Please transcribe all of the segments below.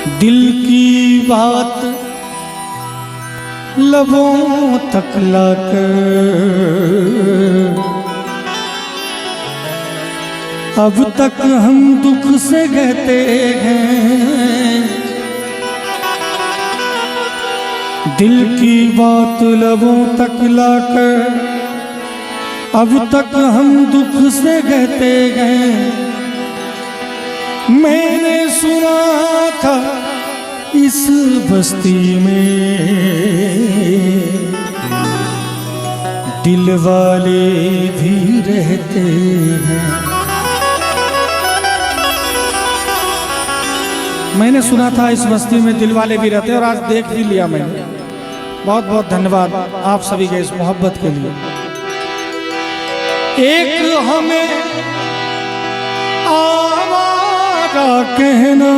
दिल की बात लबों तक लाकर अब तक हम दुख से कहते हैं। दिल की बात लबों तक लाकर अब तक हम दुख से कहते हैं। मैंने सुना था इस बस्ती में दिल वाले भी रहते हैं। मैंने सुना था इस बस्ती में दिल वाले भी रहते हैं और आज देख भी लिया मैंने। बहुत बहुत धन्यवाद आप सभी के इस मोहब्बत के लिए। एक हमें आवारा कहना,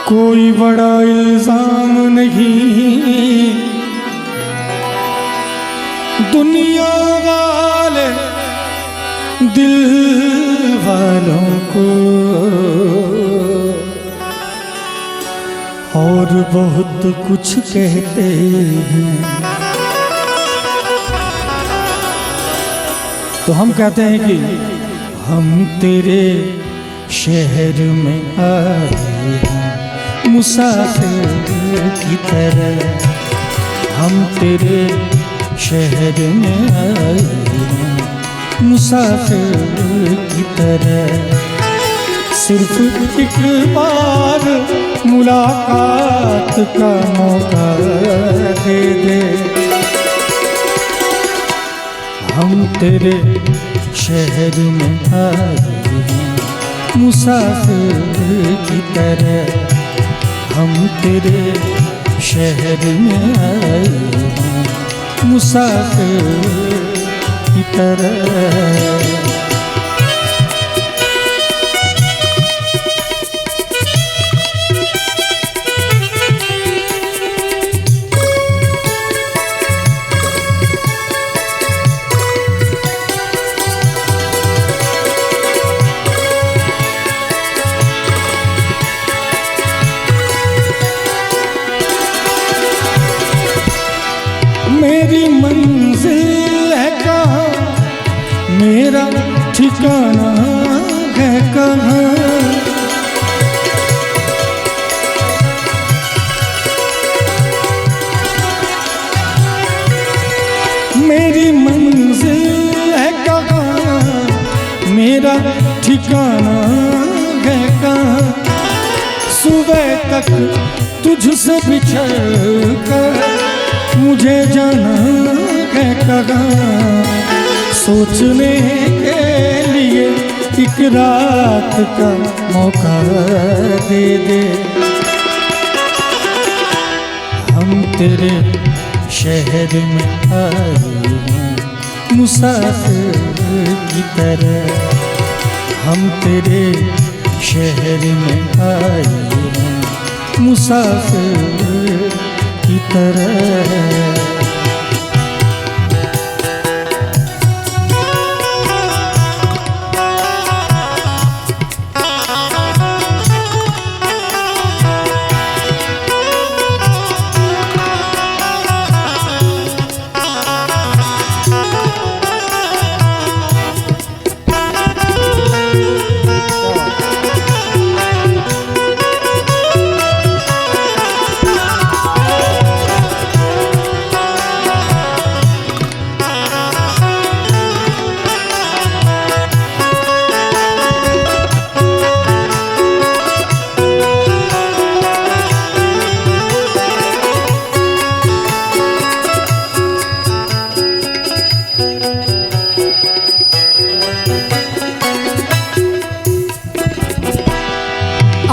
कोई बड़ा इल्जाम नहीं। दुनिया वाले दिल वालों को और बहुत कुछ कहते हैं। तो हम कहते हैं कि हम तेरे शहर में आए हैं मुसाफिर की तरह। हम तेरे शहर में आए हैं मुसाफिर की तरह। सिर्फ एक बार मुलाकात का मौका दे दे। हम तेरे शहर में आए हैं मुसाफिर की तरह। हम तेरे शहर में आए हैं मुसाफिर की तरह। मेरी मंजिल है कहाँ, मेरा ठिकाना है कहाँ। मेरी मंजिल है कहाँ, मेरा ठिकाना है कहाँ। सुबह तक तुझसे बिछड़ कर मुझे जाना है कहाँ। सोचने के लिए एक रात का मौका दे दे। हम तेरे शहर में आए हैं मुसाफिर की तरह। हम तेरे शहर में आए हैं मुसाफिर की तरह।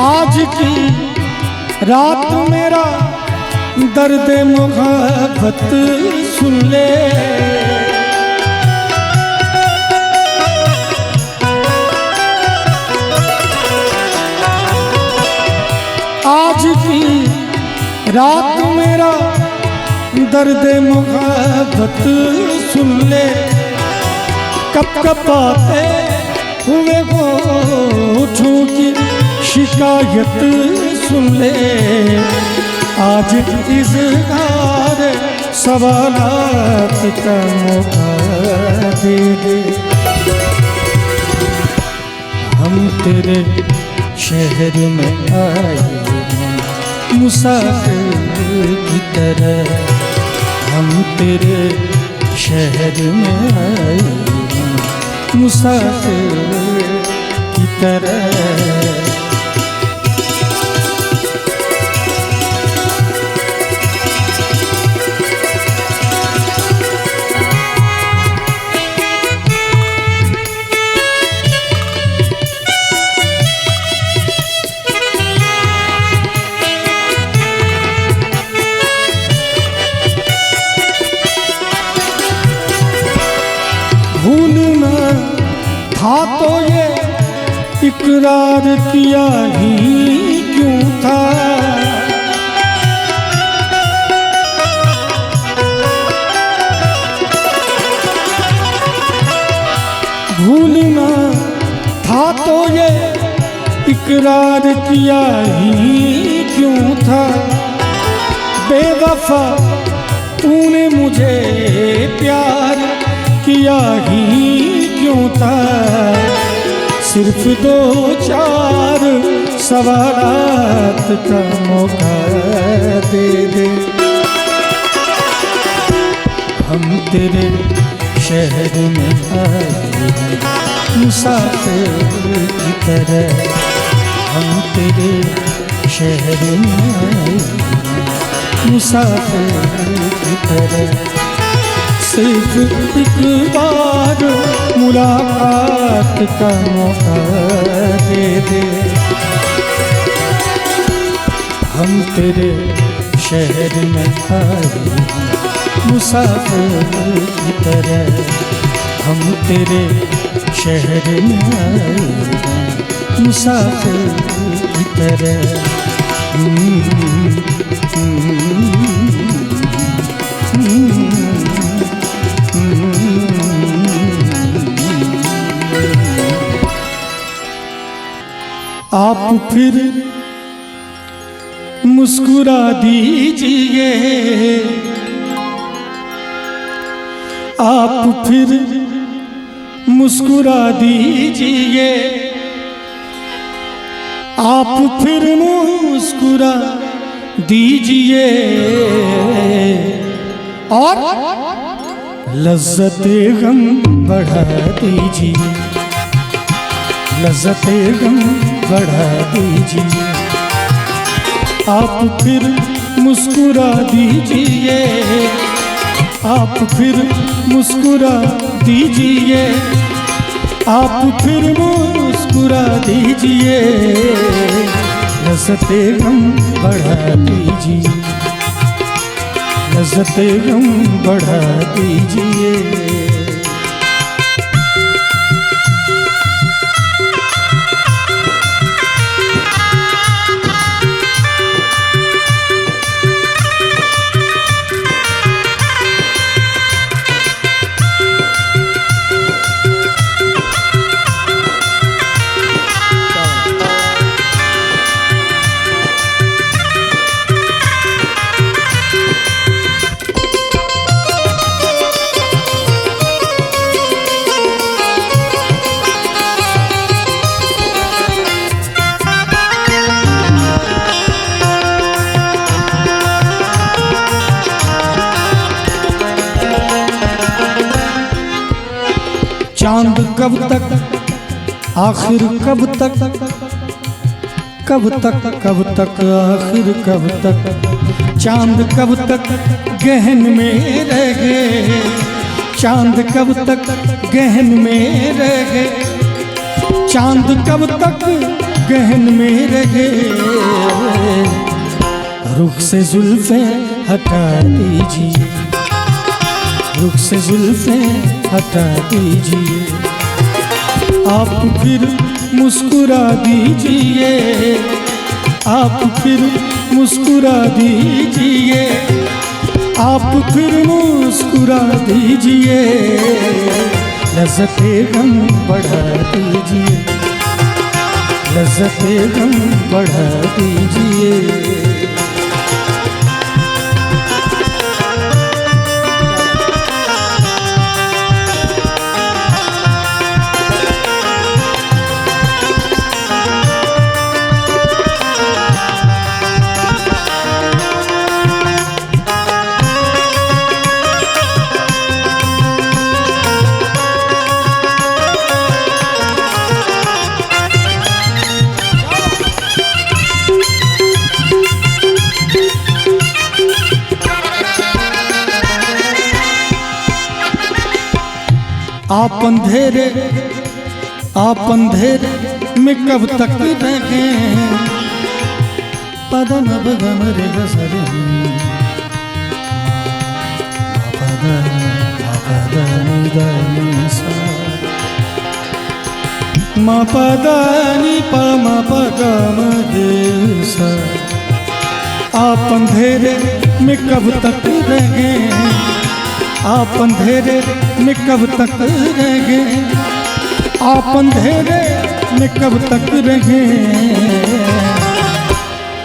आज की रात मेरा दर्द मोहब्बत सुन ले। आज की रात मेरा दर्द मोहब्बत सुन ले। कप कपाते हुए होठ होठों की शिकायत सुन ले, आज इज़हार सवालात का मौका दे दे। हम तेरे शहर में आए हैं मुसाफिर की तरह, हम तेरे शहर में आए हैं मुसाफिर की तरह। भूलना था तो ये इकरार किया ही क्यों था, भूलना था तो ये इकरार किया ही क्यों था। बेवफा तूने मुझे प्यार किया ही क्यों था। सिर्फ दो चार सवालात का मौका दे दे। हम तेरे शहर में आए हैं मुसाफिर की तरह, हम तेरे शहर में आए हैं मुसाफिर की तरह। सिर्फ एक बार मुलाकात का मौका दे दे। हम तेरे शहर में आए हैं मुसाफिर की तरह, हम तेरे शहर में आए हैं मुसाफिर की तरह। आप फिर मुस्कुरा दीजिए, आप फिर मुस्कुरा दीजिए, आप फिर मुस्कुरा दीजिए और लज्जते गम बढ़ा दीजिए, लज्जते गम बढ़ा दीजिए। आप फिर मुस्कुरा दीजिए, आप फिर मुस्कुरा दीजिए, आप फिर मुस्कुरा दीजिए, लज्जते गम बढ़ा दीजिए, लज्जते गम बढ़ा दीजिए। चांद कब तक आखिर कब तक, कब तक कब तक आखिर कब तक, चांद कब तक गहन में रहे, चांद कब तक गहन में रहे, चांद कब तक गहन में रहे। रुख से जुल्फें हटा दीजिए, रुख से जुल्फें हटा दीजिए, आप फिर मुस्कुरा दीजिए, आप फिर मुस्कुरा दीजिए, आप फिर मुस्कुरा दीजिए, लज्जते गम बढ़ा दीजिए, लज्जते गम बढ़ा दीजिए। आप अंधेरे में कब तक रहेंगे, पदम बगम रे गसर म पदानी प म पगम देश। आप अंधेरे में कब तक रहेंगे, आप अंधेरे में कब तक रहेंगे, आप अंधेरे में कब तक रहेंगे,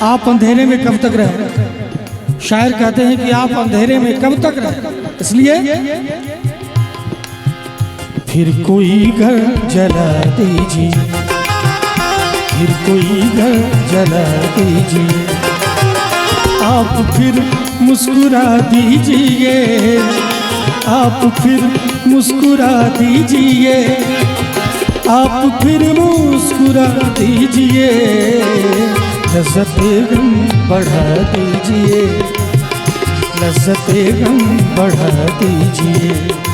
आप अंधेरे में कब तक रहें। शायर कहते हैं कि आप अंधेरे में कब तक रहें, इसलिए फिर कोई घर जला दीजिए, फिर कोई घर जला दीजिए, आप फिर मुस्कुरा दीजिए, आप फिर मुस्कुरा दीजिए, आप फिर मुस्कुरा दीजिए, लज्जते गम बढ़ा दीजिए, लज्जते गम बढ़ा दीजिए।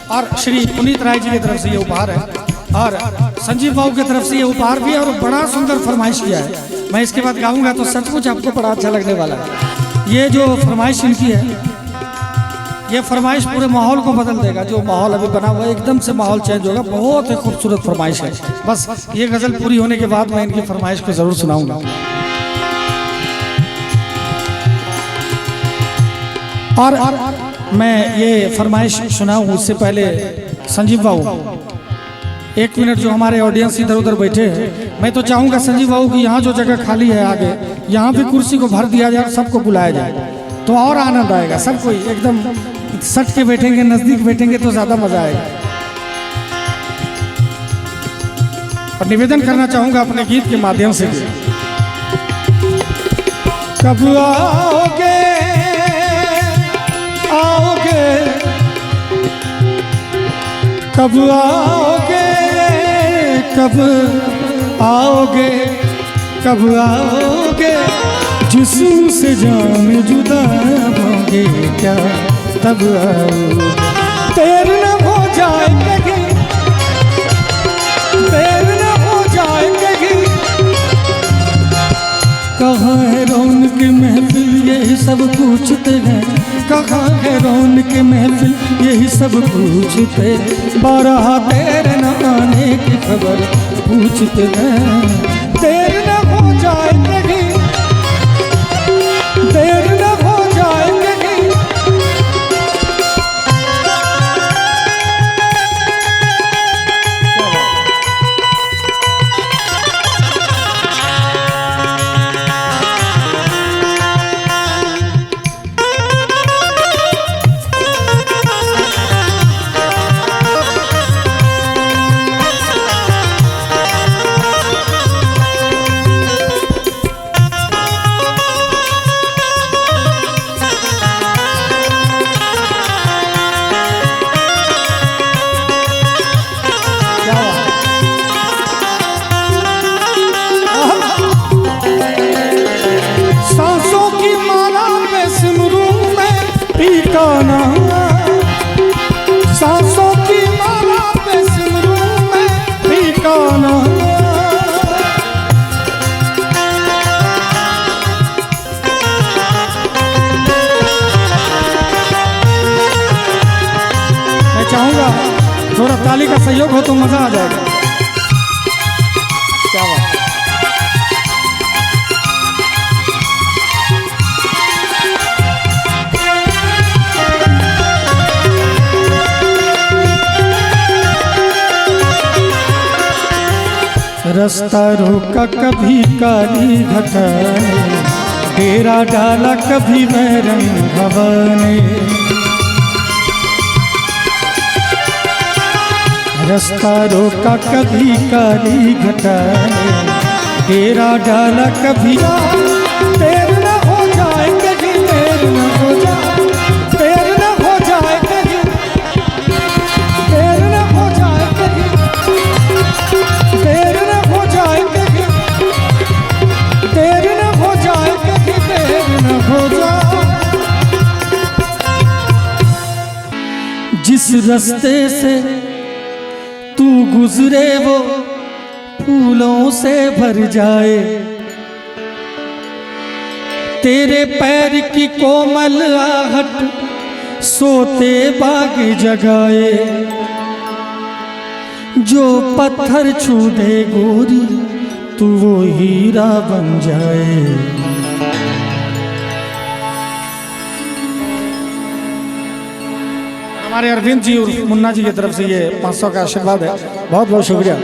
और श्री पुनीत राय जी की तरफ से ये उपहार है, और संजीव बाबू की तरफ से ये उपहार भी है, और बड़ा सुंदर फरमाइश किया है। मैं इसके बाद गाऊंगा तो सचमुच आपको बड़ा अच्छा लगने वाला है। ये जो फरमाइश इनकी है, ये फरमाइश पूरे माहौल को बदल देगा। जो माहौल अभी बना हुआ है एकदम से माहौल चेंज होगा। बहुत ही खूबसूरत फरमाइश है। बस ये गजल पूरी होने के बाद मैं इनकी फरमाइश को जरूर सुनाऊंगा। और मैं ये फरमाइश सुनाऊं उससे पहले संजीव बाबू एक मिनट, जो हमारे ऑडियंस इधर उधर बैठे हैं, मैं तो चाहूंगा संजीव बाबू की यहाँ जो जगह खाली है आगे, यहाँ भी कुर्सी को भर दिया जाए, सबको बुलाया जाए तो और आनंद आएगा। सब कोई एकदम सट के बैठेंगे, नजदीक बैठेंगे तो ज्यादा मजा आएगा। और निवेदन करना चाहूंगा अपने गीत के माध्यम से, कब आओगे आओगे, कब आओगे, कब आओगे, कब आओगे, जिस्म से जान जुदा होंगे क्या तब आओगे। देर न हो जाएगी, देर न हो जाएगी, कहाँ है रौनक महफिल यही सब पूछते हैं, कहाँ है रौनक महफिल यही सब पूछते, बारह तेरे न आने की खबर पूछते हैं। देर न हो जाएगी, देर न हो जाएगी, ठिकाना, सांसों की माला पे सिमरूं मैं ठिकाना। मैं चाहूंगा थोड़ा ताली का सहयोग हो तो मजा आ जाएगा। क्या बात। रास्ता रोका कभी काली घटा ने, डेरा डाला कभी बैरंग हवा ने। रास्ता रोका कभी काली घटा ने, डेरा डाला कभी। देर न हो जाए कहीं, देर न हो जाए, देर न हो जाए कहीं, देर न हो जाए कहीं, देर न हो जाए कहीं, देर न हो जाए कहीं, देर न हो जाए। जिस रास्ते से तू गुजरे वो फूलों से भर जाए, तेरे पैर की कोमल आहट सोते बाग जगाए। जो पत्थर छू दे गोरी तू वो हीरा बन जाए। हमारे अरविंद जी और मुन्ना जी की तरफ से ये 500 का आशीर्वाद है, बहुत बहुत शुक्रिया।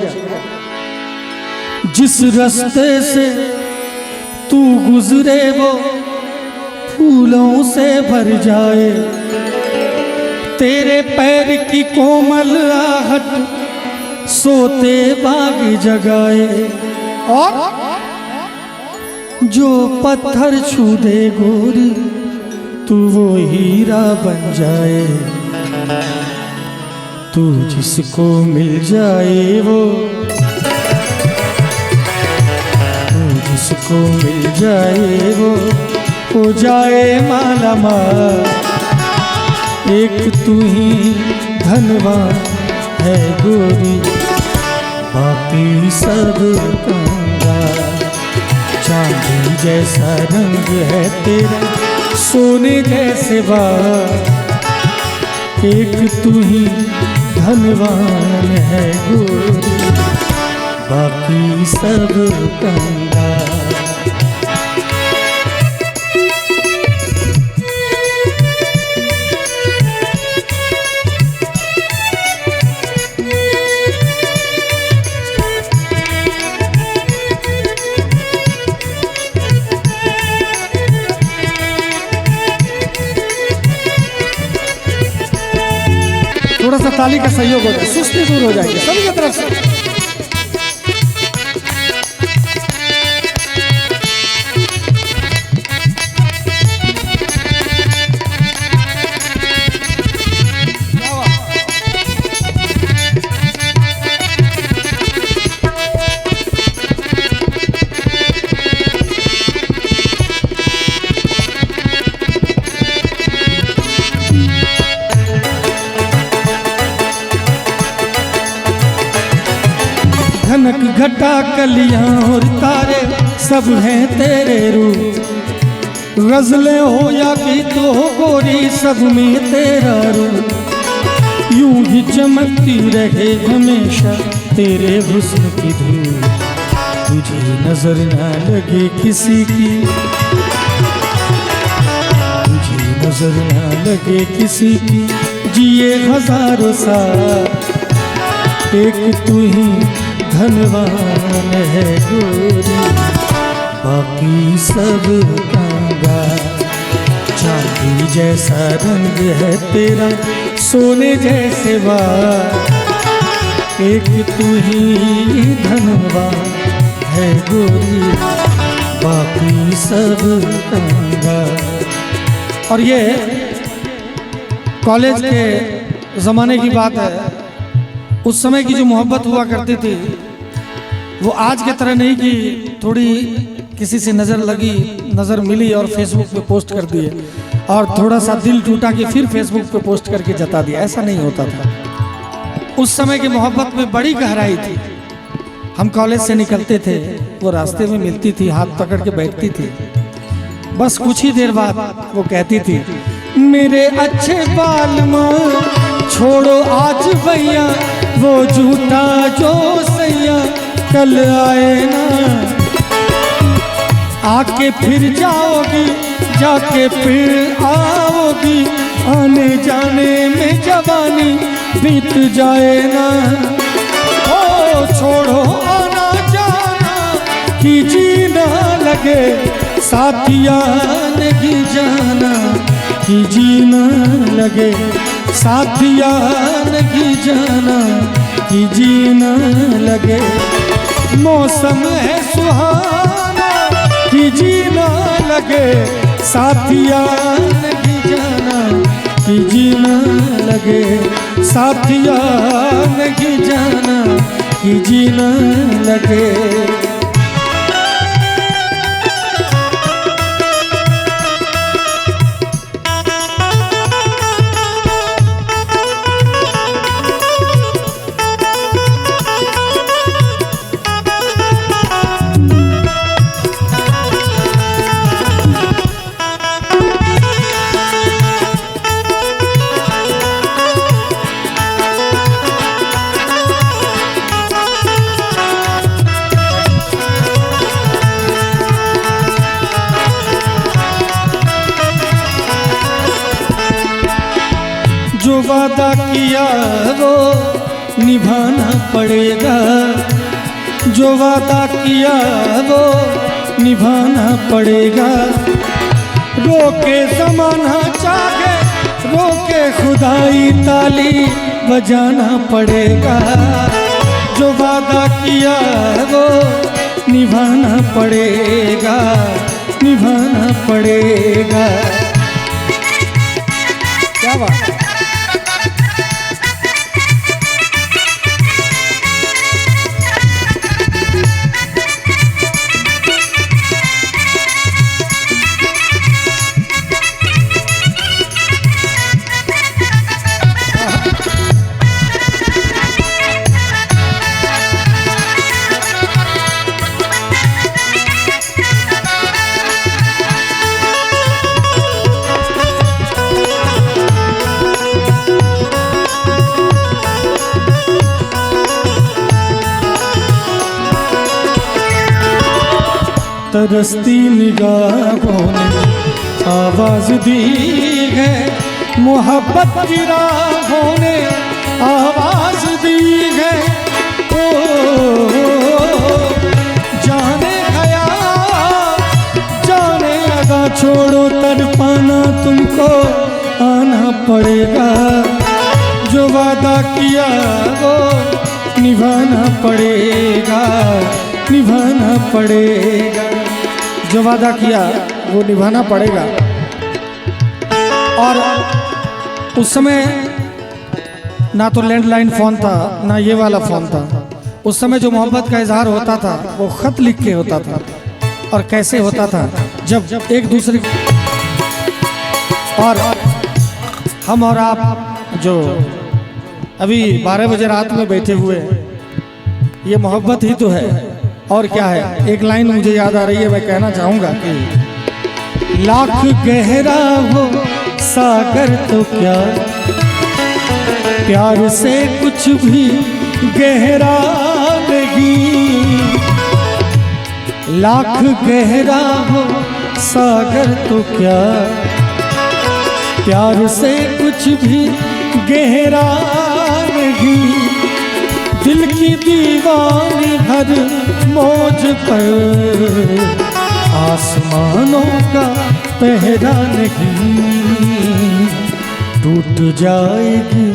जिस रास्ते से तू गुजरे वो फूलों से भर जाए, तेरे पैर की कोमल आहट सोते बाग जगाए। और जो पत्थर छू दे गोरी तू वो हीरा बन जाए। तू जिसको मिल जाए वो, तू जिसको मिल जाए वो हो जाए माला माल। एक तू ही धनवान है गोरी, बाकी सब कंगाल। चांदी जैसा रंग है तेरा, सोने जैसे बाल। एक तू ही धनवान है गोरी, बाकी सब कंगाल। थोड़ा सा ताली का सहयोग हो जाए, सुस्ती दूर हो जाएगी सभी की तरफ से। धनक घटा कलियां और तारे सब हैं तेरे रूप। गजलें हो या गीत हो गोरी सब में तेरा रूप। यूं ही चमकती रहे हमेशा तेरे हुस्न की धूप। तुझे नजर ना लगे किसी की, तुझे नजर ना लगे किसी की। जिए हजारों साल एक तू ही धनवान है गोरी, बाकी सब कंगाल। चांदी जैसा रंग है तेरा, सोने जैसे बाल। एक तू ही धनवान है गोरी, बाकी सब कंगाल। और ये कॉलेज के ज़माने की बात है। उस समय की जो मोहब्बत हुआ करती थी वो आज के तरह नहीं कि थोड़ी किसी से नज़र लगी, नज़र मिली और फेसबुक पे पोस्ट कर दिए। और थोड़ा सा दिल टूटा कि फिर फेसबुक पे पोस्ट करके जता दिया। ऐसा नहीं होता था। उस समय की मोहब्बत में बड़ी गहराई थी। हम कॉलेज से निकलते थे, वो रास्ते में मिलती थी, हाथ पकड़ के बैठती थी। बस कुछ ही देर बाद वो कहती थी, मेरे अच्छे बाल माँ छोड़ो आज भैया, वो झूठा जो सैया कल आए ना, आके फिर जाओगी, जाके फिर आओगी, आने जाने में जवानी बीत जाए ना। ओ छोड़ो आना जाना कि जीना लगे, साथिया नहीं जाना कि जीना लगे, साथिया नहीं जाना कि जीना लगे। मौसम है सुहाना कि जीना लगे, साथिया नहीं जाना कि जीना लगे, साथिया नहीं जाना कि जीना लगे। जो वादा किया वो निभाना पड़ेगा, जो वादा किया वो निभाना पड़ेगा। रोके ज़माना चाहे, रोके खुदाई ताली बजाना पड़ेगा। जो वादा किया वो निभाना पड़ेगा, निभाना पड़ेगा। क्या बात है। तरसती निगाहों ने आवाज दी है, मोहब्बत की राहों ने आवाज दी है। ओ जाने गया जाने लगा, छोड़ो तड़पाना तुमको आना पड़ेगा। जो वादा किया वो निभाना पड़ेगा, निभाना पड़ेगा। जो वादा किया वो निभाना पड़ेगा। और उस समय ना तो लैंडलाइन फ़ोन था, ना ये वाला फ़ोन था। उस समय जो मोहब्बत का इजहार होता था वो ख़त लिख के होता था। और कैसे होता था, जब एक दूसरे, और हम और आप जो अभी 12 बजे रात में बैठे हुए, ये मोहब्बत ही तो है। और क्या है। एक लाइन मुझे याद आ रही है, मैं कहना चाहूँगा कि लाख गहरा हो सागर तो क्या, प्यार से कुछ भी गहरा नहीं। लाख गहरा हो सागर तो क्या, प्यार से कुछ भी गहरा नहीं। दिल की दीवानी हर मौज पर, आसमानों का पहरा नहीं। टूट जाएगी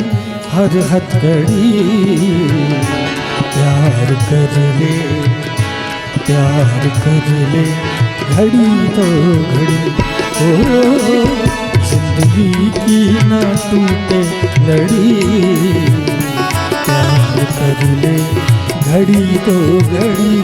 हर हथकड़ी, प्यार कर ले, प्यार कर ले घड़ी तो घड़ी। ओ जिंदगी की ना टूटे लड़ी, प्यार कर ले घड़ी तो घड़ी।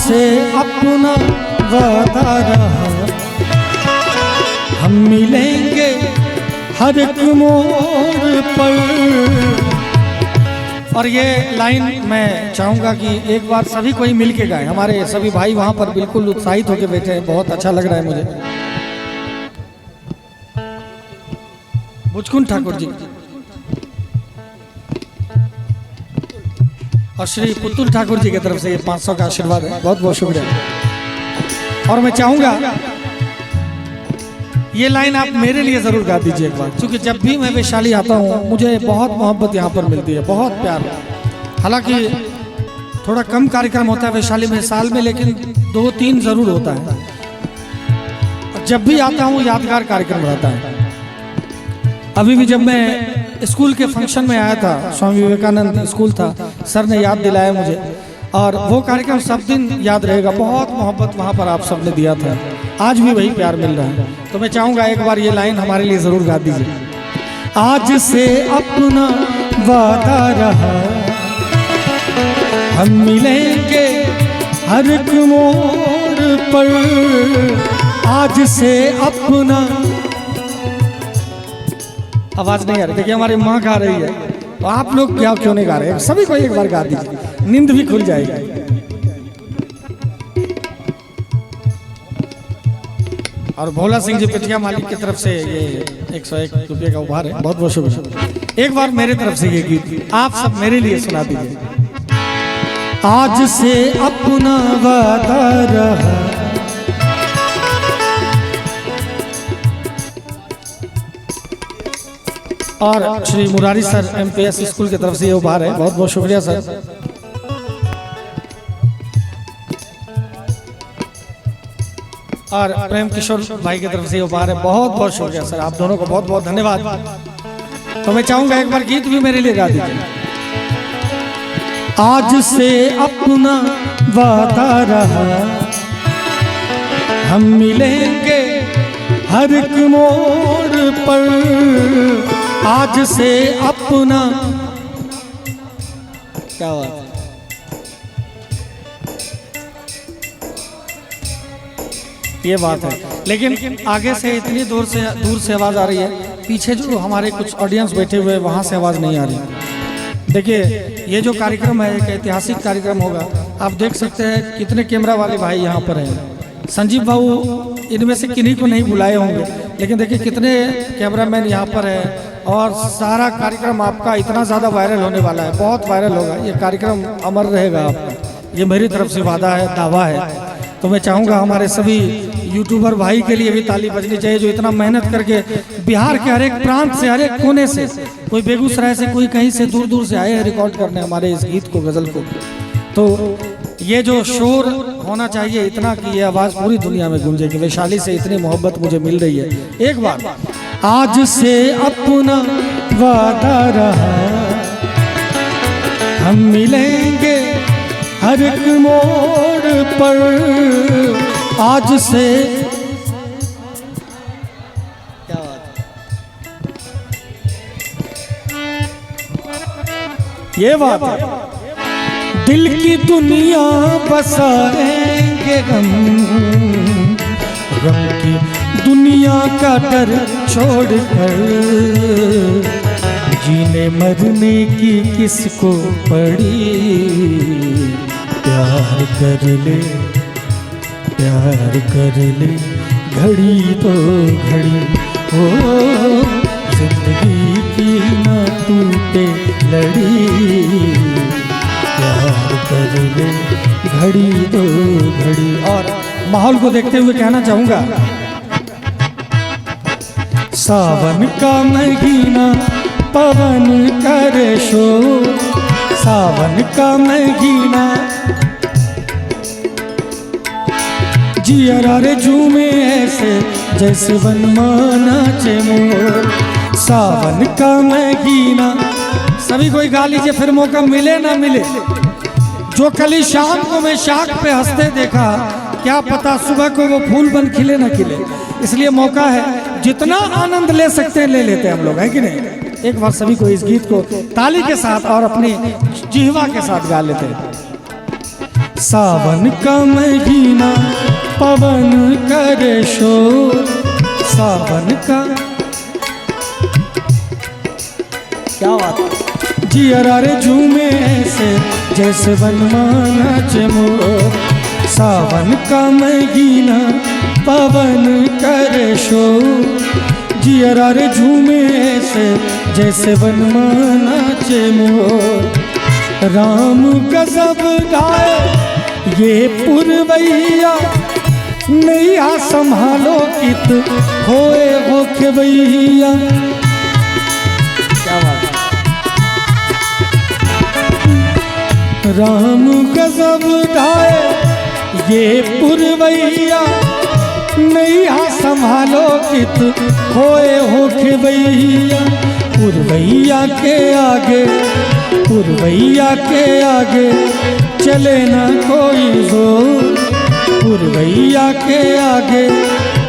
से अपना वादा रहा, हम मिलेंगे हर एक मोड़ पर। और ये लाइन मैं चाहूँगा कि एक बार सभी कोई मिल के गाए। हमारे सभी भाई वहाँ पर बिल्कुल उत्साहित होकर बैठे हैं, बहुत अच्छा लग रहा है मुझे। बुचकुन ठाकुर जी और श्री पुतुल ठाकुर जी की तरफ से ये 500 का आशीर्वाद है, बहुत बहुत शुक्रिया। और मैं चाहूँगा ये लाइन आप मेरे लिए जरूर गा दीजिए एक बार, क्योंकि जब भी मैं वैशाली आता हूँ मुझे बहुत मोहब्बत यहाँ पर मिलती है, बहुत प्यार। हालांकि थोड़ा कम कार्यक्रम होता है वैशाली में साल में, लेकिन 2-3 जरूर होता है। और जब भी आता हूँ यादगार कार्यक्रम रहता है। अभी भी जब मैं स्कूल के फंक्शन में आया था, स्वामी विवेकानंद स्कूल था, सर ने याद दिलाया मुझे, और वो कार्यक्रम सब दिन याद रहेगा। बहुत मोहब्बत वहाँ पर आप सबने दिया था, आज भी वही प्यार मिल रहा है। तो मैं चाहूँगा एक बार ये लाइन हमारे लिए ज़रूर गा दीजिए। आज से अपना वादा रहा, हम मिलेंगे हर एक मोड़ पर। आज से अपना, आवाज़ नहीं आ रही, देखिए हमारी माँ गा रही है, तो आप लोग क्या क्यों नहीं गा रहे? सभी को एक बार गा दीजिए, नींद भी खुल जाएगी। और भोला सिंह जी पिटिया मालिक की तरफ से ये 101 रुपये का उपहार है, बहुत बहुत शुक्रिया। एक बार मेरे तरफ से ये गीत आप सब मेरे लिए सुना दीजिए। आज से अपना वादा रहा, और Shri Murari sir MPS school की तरफ से ये उपहार है, बहुत बहुत शुक्रिया सर। और प्रेम किशोर भाई की तरफ से ये उपहार है, बहुत बहुत शुक्रिया सर, आप दोनों को बहुत बहुत धन्यवाद। तो मैं चाहूंगा एक बार गीत भी मेरे लिए गा दीजिए। आज से अपना वादा रहा, हम मिलेंगे हर एक मोड़ पर। आज से अपना, क्या बात है, ये बात है। लेकिन आगे से इतनी दूर से आवाज आ रही है, पीछे जो हमारे कुछ ऑडियंस बैठे हुए हैं वहां से आवाज नहीं आ रही। देखिए ये जो कार्यक्रम है एक ऐतिहासिक कार्यक्रम होगा। आप देख सकते हैं कितने कैमरा वाले भाई यहाँ पर हैं। संजीव बाबू इनमें से किन्हीं को नहीं बुलाए होंगे, लेकिन देखिए कितने कैमरामैन यहाँ पर हैं। और सारा कार्यक्रम आपका इतना ज़्यादा वायरल होने वाला है, बहुत वायरल होगा ये कार्यक्रम, अमर रहेगा आपका। ये मेरी तरफ से वादा है, दावा है। तो मैं चाहूँगा हमारे सभी यूट्यूबर भाई के लिए भी ताली बजनी चाहिए, जो इतना मेहनत करके बिहार के हर एक प्रांत से, हर एक कोने से, कोई बेगूसराय से, कोई कहीं से दूर दूर से आए हैं रिकॉर्ड करने हमारे इस गीत को, गज़ल को। तो ये जो शोर होना चाहिए इतना कि ये आवाज़ पूरी दुनिया में गूंजे कि वैशाली से इतनी मोहब्बत मुझे मिल रही है। एक बार आज से अपना वादा रहा, हम मिलेंगे हर एक मोड़ पर। आज से, क्या बात है, ये बात है। दिल की दुनिया बसाएंगे गम, गम की दुनिया का डर छोड़कर। जीने मरने की किसको पड़ी, प्यार कर ले, प्यार कर ले घड़ी तो घड़ी। ओ जिंदगी की ना टूटे लड़ी, प्यार कर ले घड़ी तो घड़ी। और माहौल को देखते हुए कहना चाहूँगा, सावन का महीना पवन करे शोर, सावन का महीना जियरा रे झूमे ऐसे जैसे वनमाना चे मोर। सावन का महीना, सभी कोई गा लीजिए, फिर मौका मिले ना मिले। जो कल शाम को मैं शाख पे हंसते देखा, क्या पता सुबह को वो फूल बन खिले ना खिले। इसलिए मौका है, जितना आनंद ले सकते हैं ले लेते हैं हम लोग, है कि नहीं। एक बार सभी को इस गीत को ताली के साथ और अपनी जिह्वा के साथ गा लेते हैं। सावन का महीना पवन करे शोर, सावन का क्या बात। जियरा रे झूमे से जैसे बनमाना चमोर, सावन का महीना पवन करे शोर, जियरा रे झूमे से जैसे बनमाना चमोर। राम गजब गाए ये पुरवैया, नैया संभालो कित होए हो खेवैया। क्या बात। राम गजब गाए ये पुरवैया, नैया संभालो कित होए हो खेवैया। पुरवैया के आगे, पुरवैया के आगे चले ना कोई जोर, पुरवैया के आगे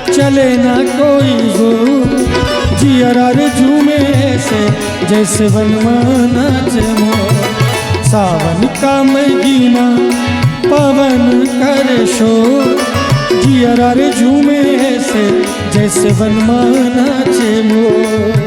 चले ना कोई जोर। जियरा रे झूमे से जैसे बनमाना चमोर, सावन का महीना पवन करे शोर, जियरा रे झूमे से जैसे बनमाना चमोर।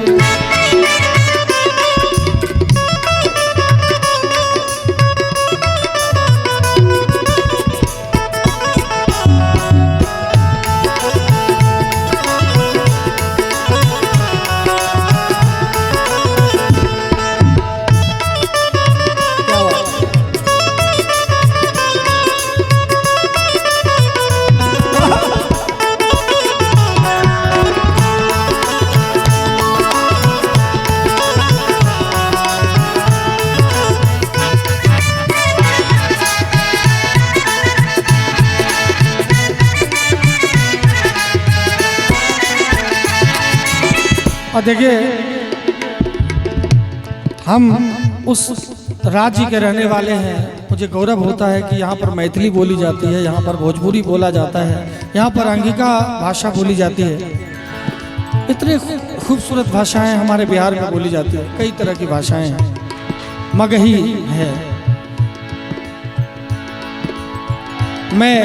और देखिए, हम उस राज्य के रहने वाले हैं, मुझे गौरव होता है कि यहाँ पर मैथिली बोली जाती है, यहाँ पर भोजपुरी बोला जाता है, यहाँ पर अंगिका भाषा बोली जाती है। इतनी खूबसूरत भाषाएं हमारे बिहार में बोली जाती है, कई तरह की भाषाएं हैं, मगही है। मैं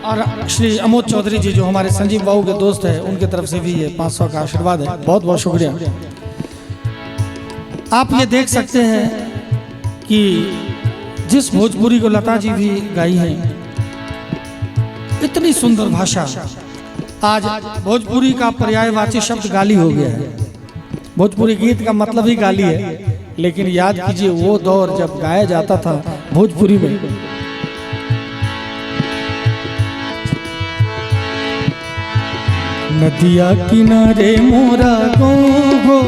और श्री अमोद चौधरी जी जो हमारे संजीव बाबू के दोस्त हैं, उनके तरफ से भी ये 500 का आशीर्वाद है। बहुत बहुत शुक्रिया। आप ये देख सकते हैं कि जिस भोजपुरी को लता जी भी गाई हैं, इतनी सुंदर भाषा। आज भोजपुरी का पर्यायवाची शब्द गाली हो गया है। भोजपुरी गीत का मतलब ही गाली है, लेकिन याद कीजिए वो दौर जब गाया जाता था भोजपुरी में। नदिया किनारे मोरा गाँव हो,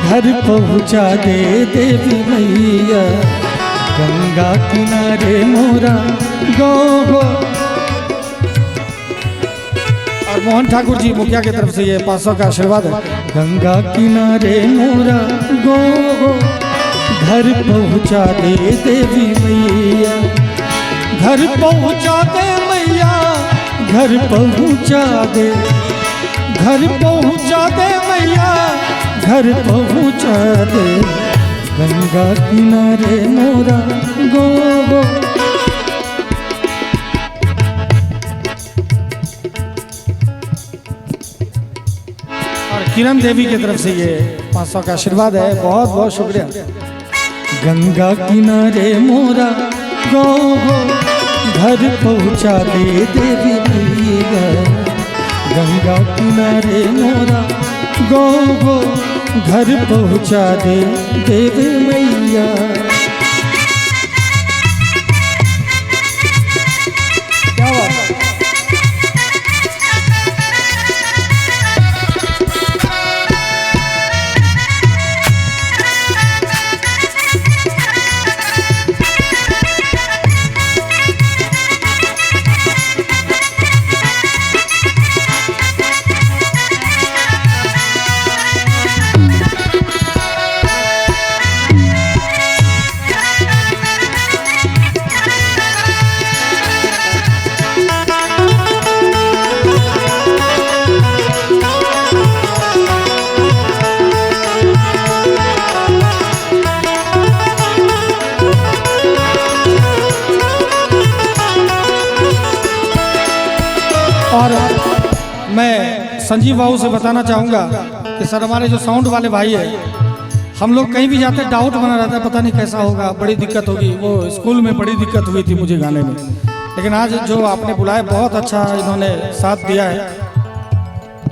घर पहुँचा दे देवी मैया। गंगा किनारे मोरा गाँव हो। और मोहन ठाकुर जी मुखिया की तरफ से ये 500 का आशीर्वाद है। गंगा किनारे मोरा गाँव हो, घर पहुँचा दे देवी मैया। घर पहुँचा दे मैया, घर पहुँचा दे, घर पहुँचा दे मैया, घर पहुँचा दे। गंगा किनारे मोरा गो। और किरण देवी की तरफ से ये 500 का आशीर्वाद है। बहुत बहुत शुक्रिया। गंगा किनारे मोरा गो, घर पहुँचा दे देवी मैया। गंगा किनारे मोरा गो, घर पहुँचा दे देवी मैया। क्या बात है। मैं संजीव बाबू से बताना चाहूँगा कि सर हमारे जो साउंड वाले भाई है, हम लोग कहीं भी जाते डाउट बना रहता है, पता नहीं कैसा होगा, बड़ी दिक्कत होगी। वो स्कूल में बड़ी दिक्कत हुई थी मुझे गाने में, लेकिन आज जो आपने बुलाया बहुत अच्छा इन्होंने साथ दिया है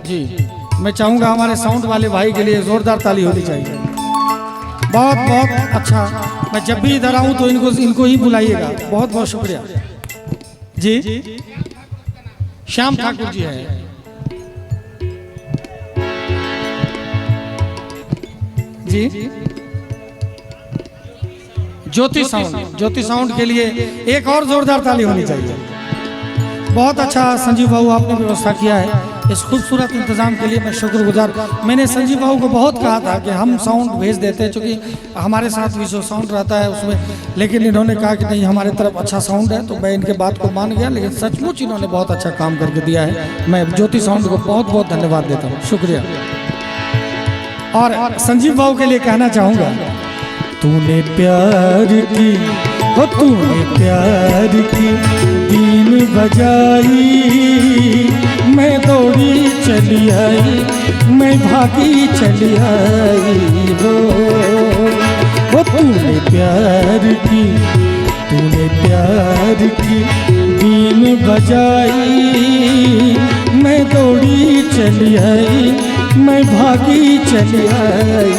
जी। मैं चाहूँगा हमारे साउंड वाले भाई के लिए जोरदार ताली होनी चाहिए। बहुत बहुत अच्छा। मैं जब भी इधर आऊँ तो इनको ही बुलाइएगा। बहुत बहुत शुक्रिया जी। श्याम ठाकुर जी है जी। ज्योति साउंड के लिए एक और जोरदार ताली होनी चाहिए। बहुत अच्छा संजीव बाबू आपने व्यवस्था किया है। इस खूबसूरत इंतजाम के लिए मैं शुक्रगुजार। मैंने संजीव बाबू को बहुत कहा था कि हम साउंड भेज देते हैं, क्योंकि हमारे साथ भी जो साउंड रहता है उसमें, लेकिन इन्होंने कहा कि नहीं हमारे तरफ अच्छा साउंड है, तो मैं इनके बात को मान गया। लेकिन सचमुच इन्होंने बहुत अच्छा काम करके दिया है। मैं ज्योति साउंड को बहुत बहुत धन्यवाद देता हूँ, शुक्रिया। और संजीव बाबू के लिए कहना चाहूँगा, तूने प्यार की हो, तूने प्यार की बीन बजाई, मैं दौड़ी चली आई, मैं भागी चली आई। वो तूने प्यार की बीन बजाई, मैं दौड़ी चली आई, मैं भागी चली आई।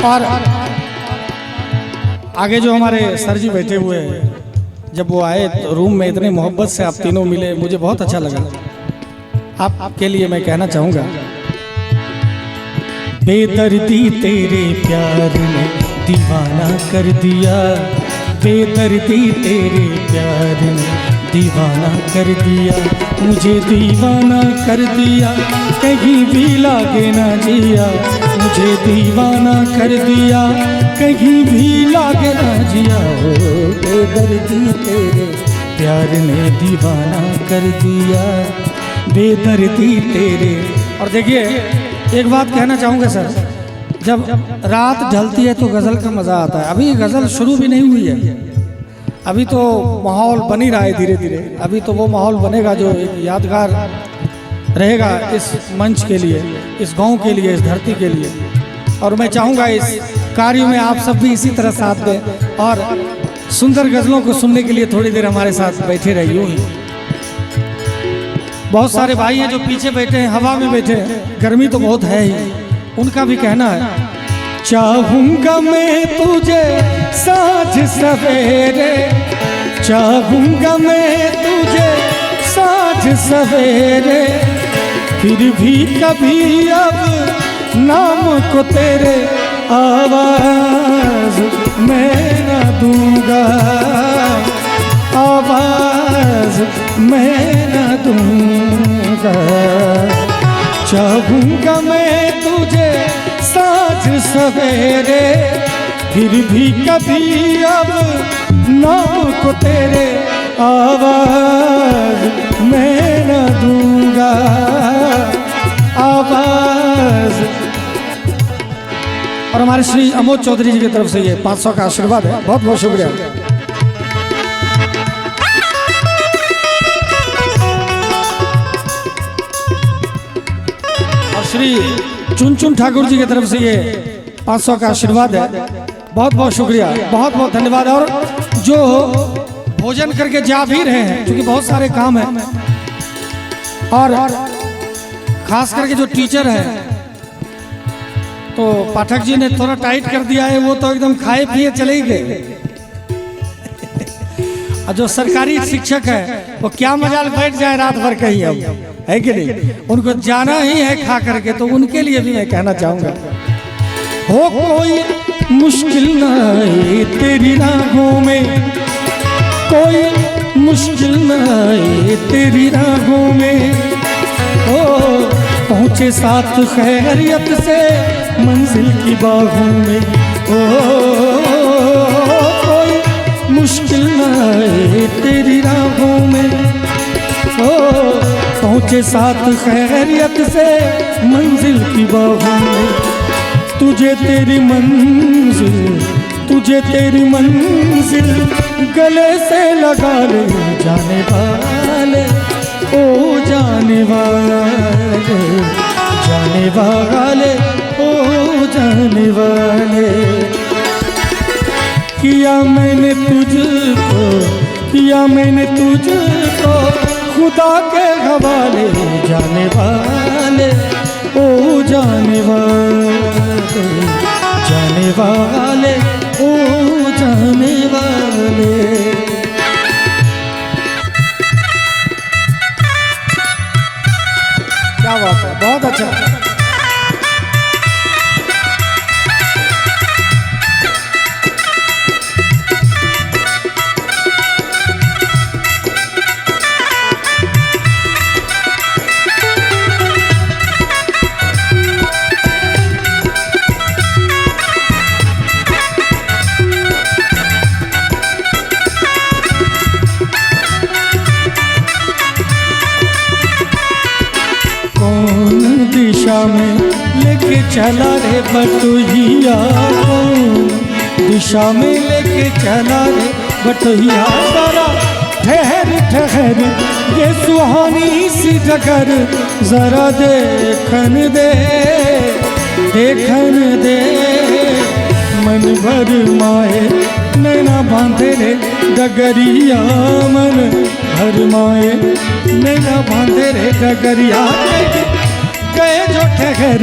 और आगे जो हमारे सर जी बैठे हुए हैं, जब वो आए तो रूम में इतनी मोहब्बत से आप तीनों मिले, मुझे बहुत अच्छा लगा। आपके लिए मैं कहना चाहूँगा, बेदर्दी तेरे प्यार ने दीवाना कर दिया, बेदर्दी तेरे प्यार ने दीवाना कर दिया, मुझे दीवाना कर दिया, कहीं भी लागे ना जिया, मुझे दीवाना कर दिया, कहीं भी लागे ना जिया। हो बेदर्दी तेरे प्यार ने दीवाना कर दिया, बेदर्दी तेरे। और देखिए एक बात कहना चाहूँगा सर, जब रात ढलती है तो गज़ल का मज़ा आता है। अभी गज़ल शुरू भी नहीं हुई है, अभी तो माहौल बन ही रहा है धीरे धीरे। अभी तो वो माहौल बनेगा जो एक यादगार रहेगा इस मंच के लिए, इस गांव के लिए, इस धरती के लिए। और मैं चाहूँगा इस कार्य में आप सब भी इसी तरह साथ दें और सुंदर गज़लों को सुनने के लिए थोड़ी देर हमारे साथ बैठे रहिए। यूँ ही बहुत सारे भाई हैं जो पीछे बैठे हैं, हवा में बैठे हैं, गर्मी तो बहुत है ही। उनका भी कहना है, चाहूँगा मैं तुझे साँझ सवेरे, चाहूँगा मैं तुझे साँझ सवेरे, फिर भी कभी अब नाम को तेरे आवाज़ मैं न दूँगा, आवाज़ मैं न दूँगा। चाहूँगा मैं तुझे साँझ सवेरे, फिर भी कभी अब नाम को तेरे आवाज़ मैं न दूँगा, आवाज़। और हमारे श्री अमोद चौधरी जी की तरफ से ये 500 का आशीर्वाद है, बहुत बहुत शुक्रिया। और श्री चुन ठाकुर जी की तरफ से ये 500 का आशीर्वाद है, बहुत बहुत शुक्रिया, बहुत बहुत धन्यवाद। और जो भोजन करके जा भी रहे हैं, क्योंकि बहुत सारे काम हैं, और खास करके जो टीचर हैं, तो पाठक जी ने थोड़ा टाइट कर दिया है, वो तो एकदम खाए पिए चले ही गए। और जो सरकारी शिक्षक है वो क्या मजाल बैठ जाए रात भर कहीं, अब है कि नहीं, उनको जाना ही है खा करके। तो उनके लिए भी मैं कहना चाहूंगा, हो कोई मुश्किल न आए तेरी राहों में, कोई मुश्किल न आए तेरी राहों में, ओ पहुँचे साथ खैरियत से मंजिल की बाहों में, ओ कोई मुश्किल न आए तेरी राहों में, ओ पहुँचे साथ खैरियत से मंजिल की बाहों में। तुझे तेरी मंजिल, तुझे तेरी मंजिल गले से लगा ले जाने वाले, ओ जाने वाले, जाने वाले, ओ जाने वाले। किया मैंने तुझको, किया मैंने तुझको खुदा के हवाले, जाने वाले, ओ जाने वाले, जाने वाले, ओ जाने वाले। क्या बात है, बहुत अच्छा। दिशा में लेके चला रे बटुहिया, कौन दिशा में लेके चला रे बटुहिया। जरा ठहर ठहर ये सुहानी सी डगर, जरा देखन दे, देखन दे, मन भर माए नैना बांधे रे डगरिया, मन भर माए नैना बांधे रे डगरिया। गए जो ठहर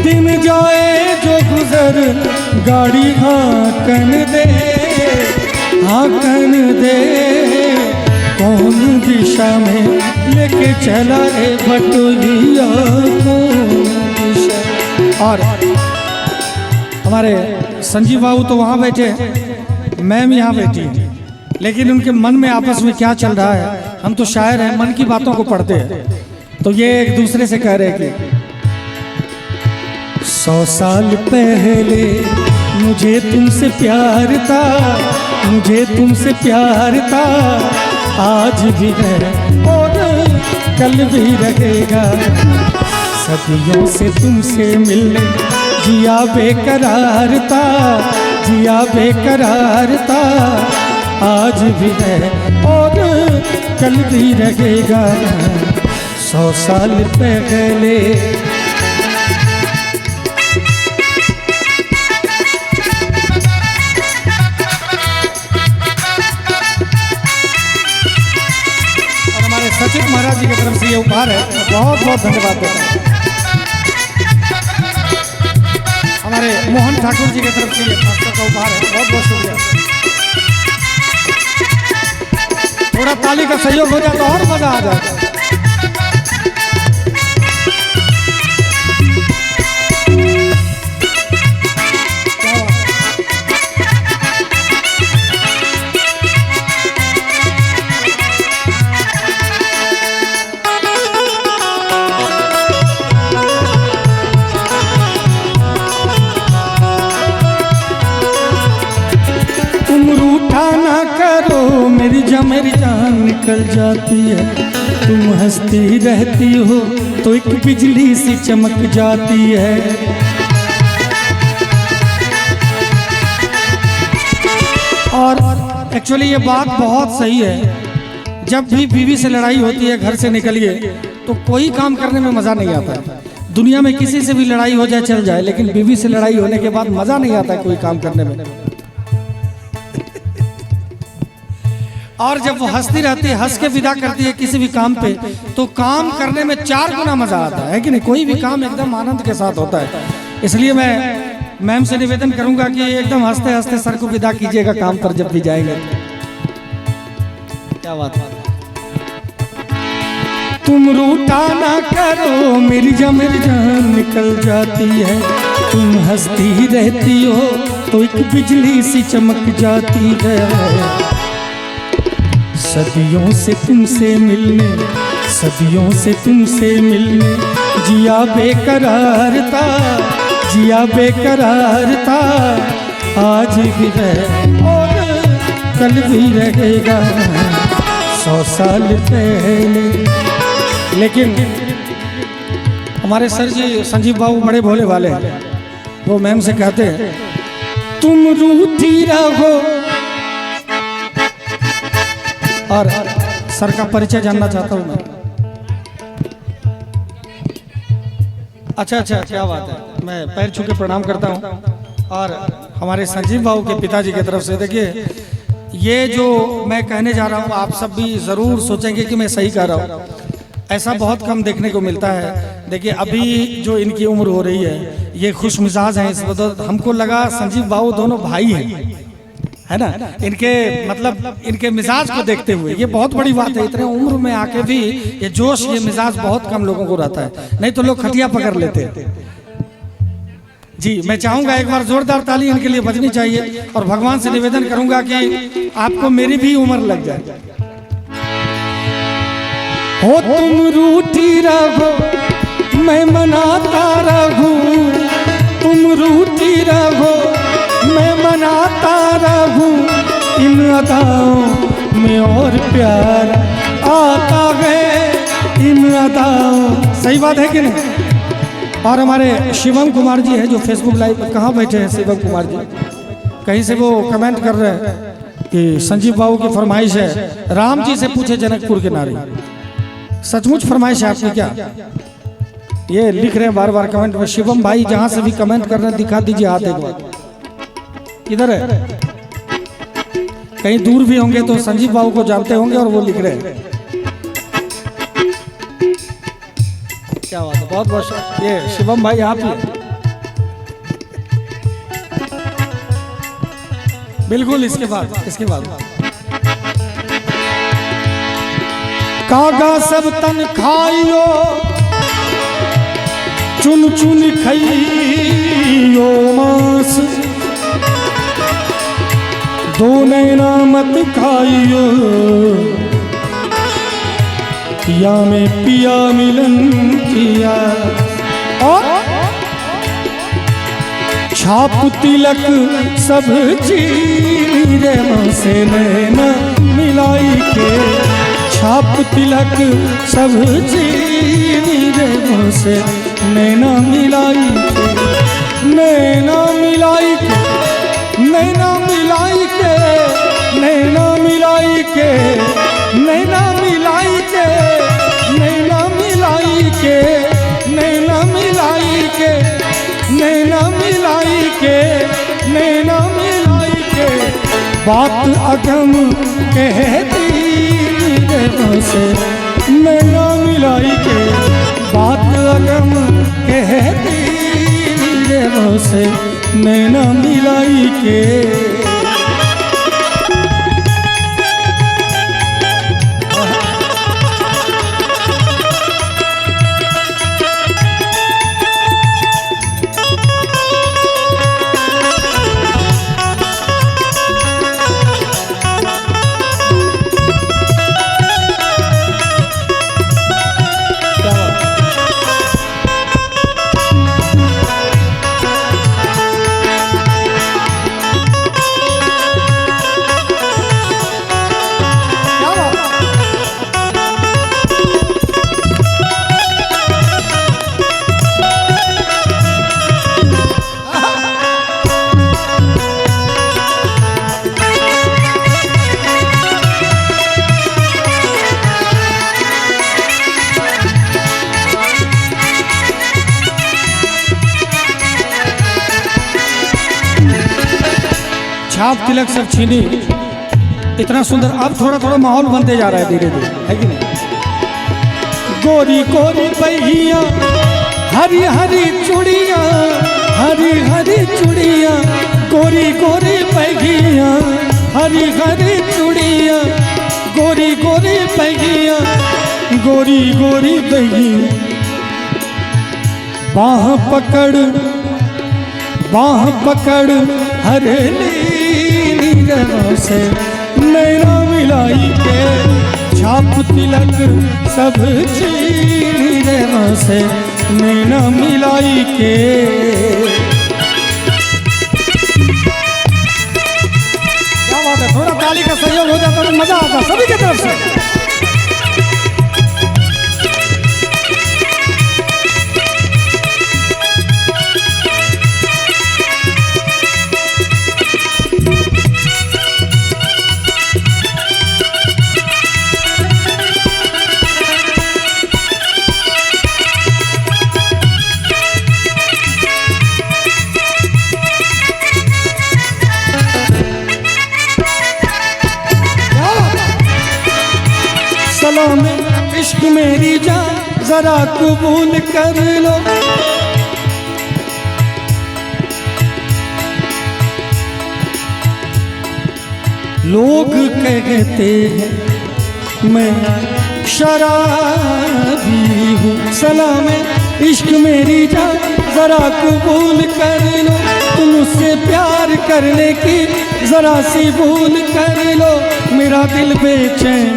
दिन जाए जो गुजर, गाड़ी हाकन दे, हाकन दे, कौन दिशा में लेके चला रे बटुहिया, कौन दिशा। और हमारे संजीव बाबू तो वहाँ बैठे, मैम यहाँ बैठी, लेकिन उनके मन में आपस में क्या चल रहा है, हम तो शायर हैं, मन की बातों को पढ़ते हैं। तो ये एक दूसरे से कह रहे कि 100 साल पहले मुझे तुमसे प्यार था, मुझे तुमसे प्यार था, आज भी है और कल भी रहेगा। सदियों से तुमसे मिलने जिया बेकरार था, जिया बेकरार था, आज भी है और कल भी रहेगा। 100 साल पहले और हमारे सचिव महाराज जी की तरफ से ये उपहार है, बहुत बहुत धन्यवाद देता हूं। हमारे मोहन ठाकुर जी की तरफ से ये का उपहार है, बहुत बहुत शुक्रिया। थोड़ा ताली का सहयोग हो जाए तो और मजा आ जाए। मेरी जान निकल जाती है, तुम हंसती रहती हो तो एक बिजली सी चमक जाती है। और एक्चुअली ये बात बहुत सही है, जब भी बीवी से लड़ाई होती है घर से निकलिए तो कोई काम करने में मज़ा नहीं आता है। दुनिया में किसी से भी लड़ाई हो जाए चल जाए, लेकिन बीवी से लड़ाई होने के बाद मज़ा नहीं आता है कोई काम करने में। और जब वो हंसती रहती है, हंस के विदा करती है किसी भी काम पे, तो काम करने में 4 गुना मजा आता है कि नहीं। कोई भी काम एकदम आनंद के साथ होता है। इसलिए मैं मैम से निवेदन करूंगा कि एकदम हंसते हंसते सर को विदा कीजिएगा काम पर जब भी जाएंगे। क्या बात है। तुम रूठा ना करो मिर्जा मिर्जा निकल जाती है, तुम हंसती रहती हो तो एक बिजली सी चमक जाती है। सदियों से तुमसे मिलने, सदियों से तुमसे मिलने जिया बेकरार था, जिया बेकरार था। आज भी है और कल भी रहेगा 100 साल पहले। लेकिन हमारे सर जी संजीव बाबू बड़े भोले वाले हैं, वो मैम से कहते हैं तुम रूठी रहो। और सर का परिचय जानना चाहता हूं मैं। अच्छा, क्या बात है। मैं पैर छू के प्रणाम करता हूं। और हमारे संजीव बाबू के पिताजी की तरफ से देखिए, ये जो मैं कहने जा रहा हूं आप सब भी जरूर सोचेंगे कि मैं सही कह रहा हूं। ऐसा बहुत कम देखने को मिलता है। देखिए अभी जो इनकी उम्र हो रही है, ये खुश मिजाज हैं। इस वक्त हमको लगा संजीव बाबू दोनों भाई हैं, है ना। इनके मतलब इनके मिजाज को देखते हुए ये बहुत बड़ी बात है। इतने उम्र में आके भी ये जोश, ये मिजाज बहुत कम लोगों को रहता है, नहीं तो लोग खटिया पकड़ लेते हैं। जी मैं चाहूंगा एक बार जोरदार ताली इनके लिए बजनी चाहिए। और भगवान से निवेदन करूंगा कि आपको मेरी भी उम्र लग जाए। हो तुम रूठी रहो मैं मनाता रहूं, तुम रूठी रहो मैं मनाता रहूं, इन अदाओं में और प्यार आता है, इन अदाओं। सही बात है कि नहीं। और हमारे शिवम कुमार जी हैं जो फेसबुक लाइव पर, कहाँ बैठे हैं शिवम कुमार जी, कहीं से वो कमेंट कर रहे हैं कि संजीव बाबू की फरमाइश है राम जी से पूछे जनकपुर के नारी। सचमुच फरमाइश है आपकी क्या? ये लिख रहे हैं बार बार कमेंट में। शिवम भाई जहां से भी कमेंट कर रहे हैं दिखा दीजिए हाथ एक बार। किधर है? कहीं दूर भी होंगे तो संजीव बाबू को जानते होंगे और वो लिख रहे हैं। क्या बात है, बहुत बहुत ये शिवम भाई आप ही। बिल्कुल इसके बाद कागा सब तन खाइयो चुन चुन खाइयो मांस, दो नैना मत खाइयो पिया में पिया मिलन किया। और छाप तिलक सब चीर से नैना मिलाई के, छाप तिलक सब चीर से नैना मिलाई के, नैना मिलाई के, नैना मिलाई के, नैना मिलाई के, नैना मिलाई के, नैना मिलाई के, नैना मिलाई के, नैना मिलाई के, नैना मिलाई के। बात अगम कहती से नैना मिलाई के, बात अगम कहती से नैना मिलाई के। छाप तिलक सब छीनी, इतना सुंदर। अब थोड़ा थोड़ा माहौल बनते जा रहा है धीरे धीरे, है कि नहीं। गोरी गोरी पहिया हरी हरी चूड़िया, हरी हरी चूड़िया, गोरी गोरी पहिया हरी हरी चूड़िया, गोरी गोरी गोरी बगिया, गोरी गोरी बगिया, बाह पकड़ हरेली नीरों से नैना मिलाई के, छाप तिलक सब नीरों से नैना मिलाई के। क्या बात है, थोड़ा ताली का सहयोग हो जाता तो मजा आता सभी की तरफ से। सलाम इश्क मेरी जान जरा कबूल कर लो, लोग कहते हैं मैं शराबी हूँ। सलाम इश्क मेरी जान जरा कबूल कर लो, तुम उससे प्यार करने की जरा सी भूल कर लो। मेरा दिल बेचैन,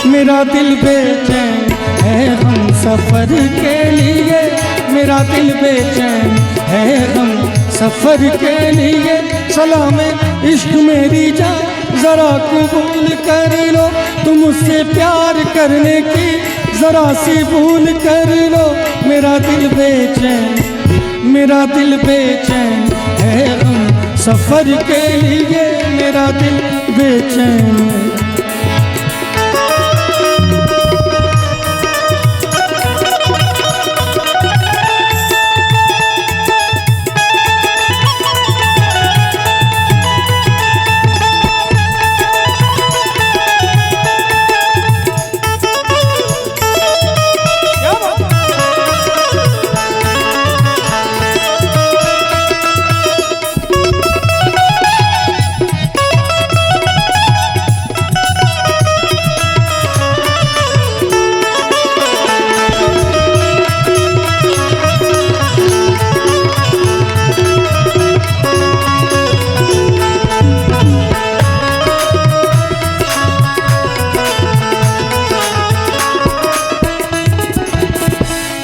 मेरा दिल बेचैन है हम सफ़र के लिए, मेरा दिल बेचैन है हम सफ़र के लिए। सलाम इश्क मेरी जान जरा कबूल कर लो, तुम उससे प्यार करने की जरा सी भूल कर लो। मेरा दिल बेचैन, मेरा दिल बेचैन है हम सफ़र के लिए, मेरा दिल बेचैन।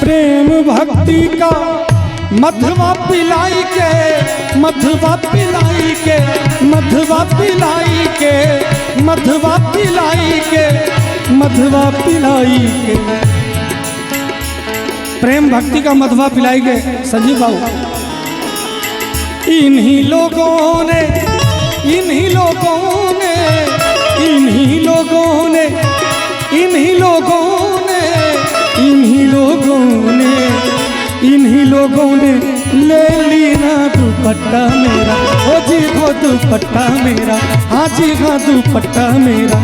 प्रेम भक्ति का मधवा पिलाई के, मधवा पिलाई के, मधवा पिलाई के, मधवा पिलाई के, मधवा पिलाई के। प्रेम भक्ति का मधवा पिलाई के संजीव बाबू। इन्हीं लोगों ने, इन्हीं लोगों ने, इन्हीं लोगों ने, इन्हीं लोगों ने, इन्हीं लोगों ने, इन्हीं लोगों ने ले ली ना दुपट्टा मेरा, ओ जी हो दुपट्टा मेरा, हाँ जी हाँ दुपट्टा मेरा।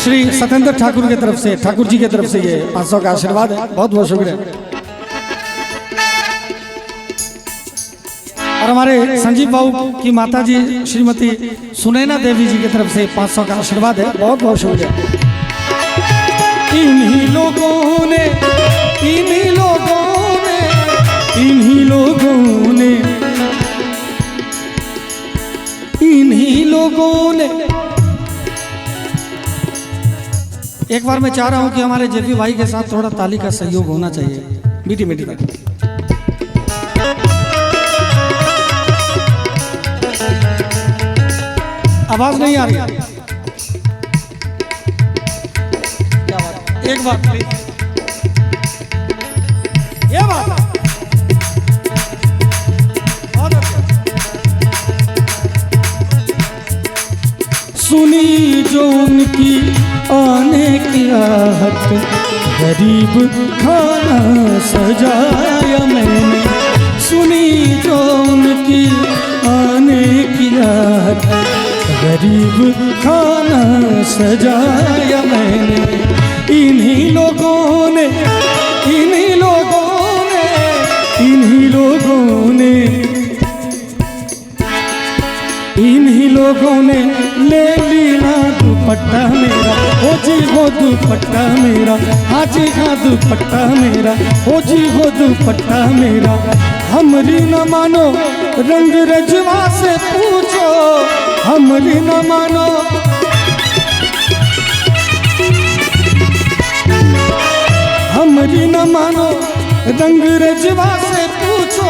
श्री सत्येंद्र ठाकुर की तरफ से, ठाकुर जी की तरफ से ये 500 का आशीर्वाद है, बहुत बहुत शुक्रिया। और हमारे संजीव बाबू की माता जी श्रीमती सुनैना देवी जी की तरफ से 500 का आशीर्वाद है, बहुत बहुत शुक्रिया। इन्हीं लोगों ने, इन्हीं लोगों ने, इन्हीं लोगों ने, इन्हीं लोगों ने। एक बार मैं चाह रहा हूं कि हमारे जेपी भाई के साथ थोड़ा ताली का सहयोग होना चाहिए, मीठी मीठी ताली। आवाज नहीं आ रही, क्या बात, एक बार प्लीज, ये बात सुनी जो उनकी आने की आहट, गरीब खाना सजाया मैंने। सुनी जो उनकी आने की आहट, गरीब खाना सजाया मैंने। इन्हीं लोगों ने, इन्हीं लोगों ने, इन्हीं लोगों ने, इन्हीं दुपट्टा मेरा, हाँ जी हाँ दुपट्टा मेरा, हो जी हो दुपट्टा मेरा। हमरी न मानो रंग रजवा से पूछो, हमरी न मानो, हमरी न मानो रंग रजवा से पूछो।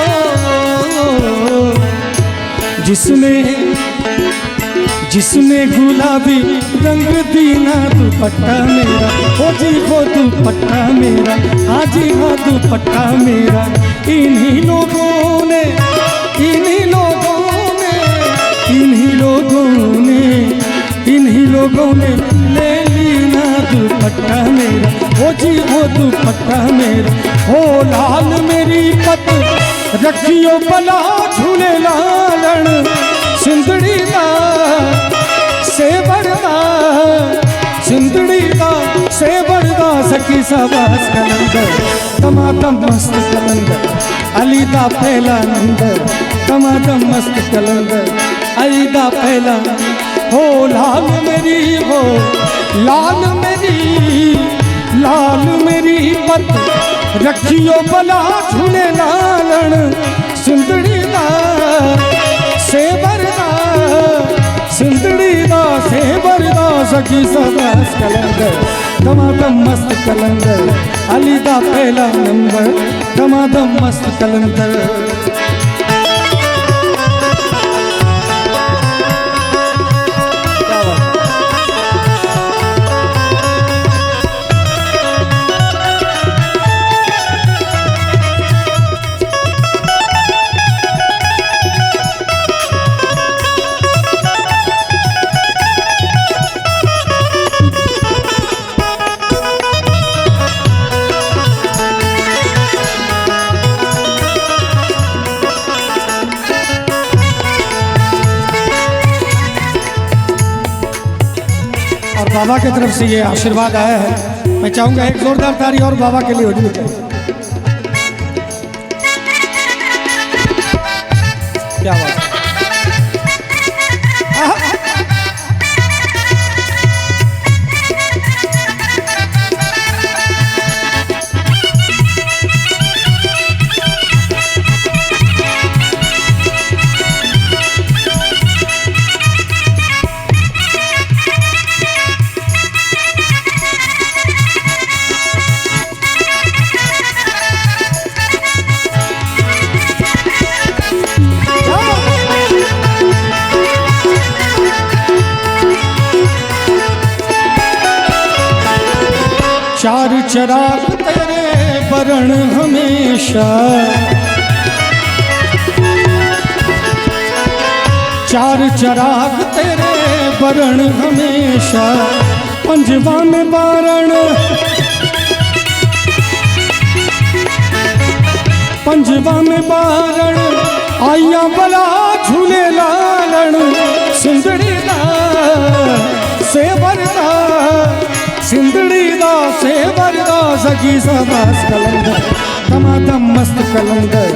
जिसने गुलाबी रंग दीना दुपट्टा मेरा, हो जी हो दुपट्टा मेरा, हाँ जी हाँ दुपट्टा मेरा। इन्हीं लोगों ने इन्हीं लोगों ने इन्हीं लोगों ने इन्हीं लोगों ने ले लीना दुपट्टा मेरा, हो जी हो दुपट्टा मेरा। हो लाल मेरी पत रखियो भला झूले लालन, सिंदड़ी दा सेवरदा, सिंदड़ी दा सेवरदा, सखी साबास कलंदर, तमातम मस्त कलंदर, अली दा पहला नंबर, तमातम मस्त कलंदर, अली दा पहला। हो लाल मेरी, हो लाल मेरी, लाल मेरी पत रखियो भला झूले लालन, सिंदड़ी दा सेवरदा, सिंदड़ी दा सेवरदा, सखी साबास कलंदर, तमातम मस्त कलंदर, अली दा पहला नंबर, तमातम मस्त कलंदर। और बाबा की तरफ से ये आशीर्वाद आया है, मैं चाहूंगा एक जोरदार ताली और बाबा के लिए हो जाए। क्या बात चार चिराग तेरे बरण हमेशा, चार चिराग तेरे बरण हमेशा, पंजवा में बारण, पंजवा में बारण, आइया बला झूले लालन, सिंदड़ी दा सेवरदा, सिंदड़ी दा सेवरदा, सखी साबास कलंदर, तमातम मस्त कलंदर,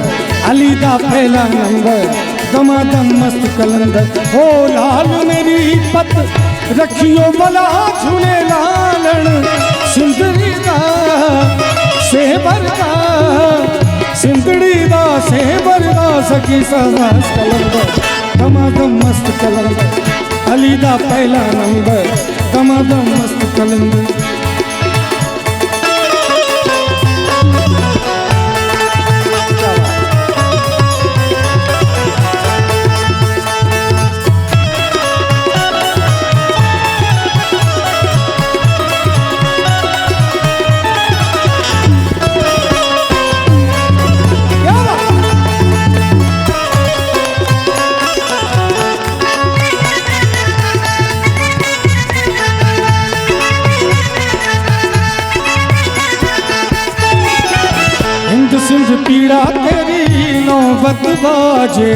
अली दा पहला नंबर, तमातम मस्त कलंदर। हो लाल मेरी पत रखियो भला झूले लालन, सिंदड़ी दा सेवरदा, सिंदड़ी दा सेवरदा, सखी साबास कलंदर, तमातम मस्त कलंदर, अली दा पहला नंबर, तमातम मस्त कलंदर। सिंध पीड़ा तेरी नौबत बाजे,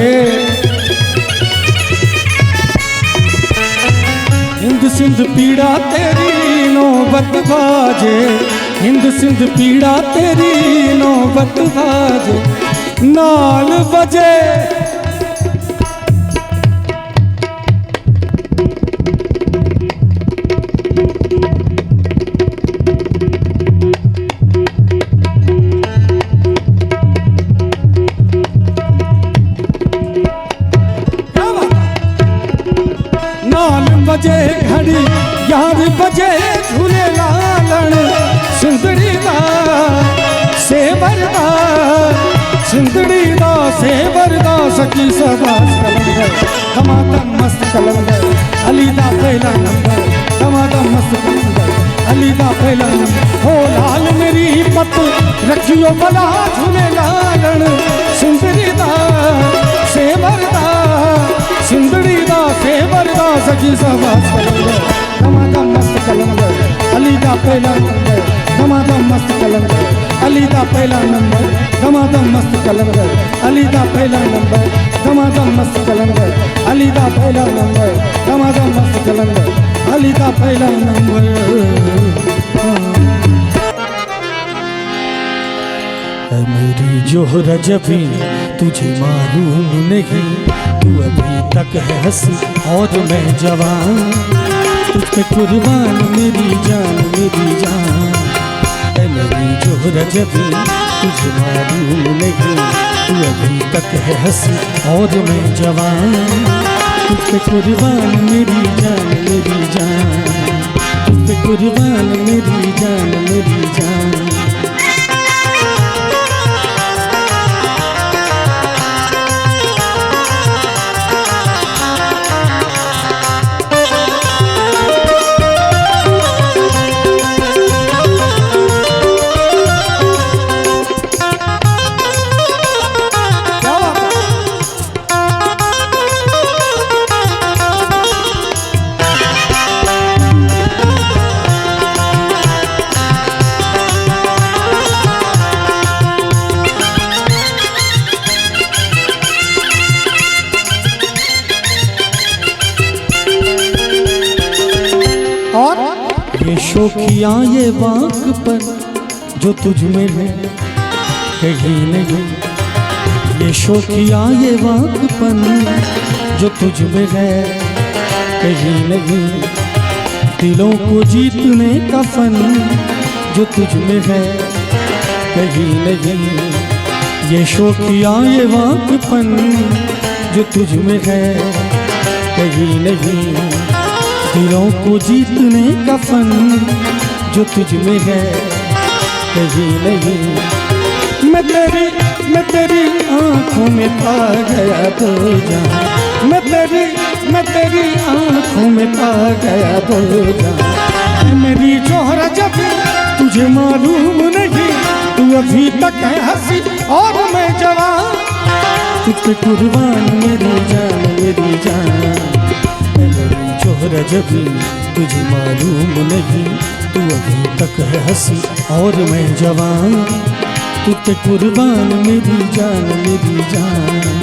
हिंद सिंध पीड़ा तेरी नौबत बाजे, हिंद सिंध पीड़ा तेरी नौबत बाजे, नाल बजे जय झूले लालण सुंदरी दा सेवरदा सुंदरी दा सेवरदा सखी सबास कलंदर दमादम मस्त कलंदर अली दा पहला नंबर दमादम मस्त कलंदर अली दा पहला नंबर हो लाल मेरी पत रखियो बला झूले लालण सुंदरी दा सेवरदा सुंदरी दा सेवरदा सखी सबास कलंदर दमादम मस्त कलंदर अली दा पहला नंबर दमादम मस्त कलंदर अली दा पहला नंबर दमादम मस्त कलंदर अली दा पहला नंबर दमादम मस्त कलंदर अली दा पहला नंबर दमादम मस्त कलंदर अली दा पहला नंबर। मेरी जोहर जबी तुझे मालूम नहीं, तू अभी तक है हंसी और मैं जवान, तुझ पे कुर्बान मेरी जान मेरी जान। मेरी जोहर जबी तुझे मालूम नहीं, तू अभी तक है हंसी और मैं जवान, तुझ पे कुर्बान मेरी जान मेरी जान, तुझ पे कुर्बान मेरी जान मेरी जान। ये शोखियाँ ये बाँक पर जो तुझ में है कहीं नहीं, ये शोखियाँ ये बाँक पर जो तुझ में है कहीं नहीं, दिलों को जीतने का फन जो तुझ में है कहीं नहीं, ये शोखियाँ ये बाँक पर जो तुझ में है कहीं नहीं, दिलों को जीतने का फन जो तुझ में है कहीं नहीं। मैं तेरी आँखों में पा गया तो जान, मैं तेरी आँखों में पा गया तो जान। मेरी जोहर जब तुझे मालूम नहीं, तू अभी तक है हंसी और मैं जवान, तुझ पे कुर्बान मेरी जान मेरी जान। जोहर जबी तुझे मालूम नहीं, तू अभी तक है हंसी और मैं जवान, तू पे कुर्बान मेरी जान मेरी जान।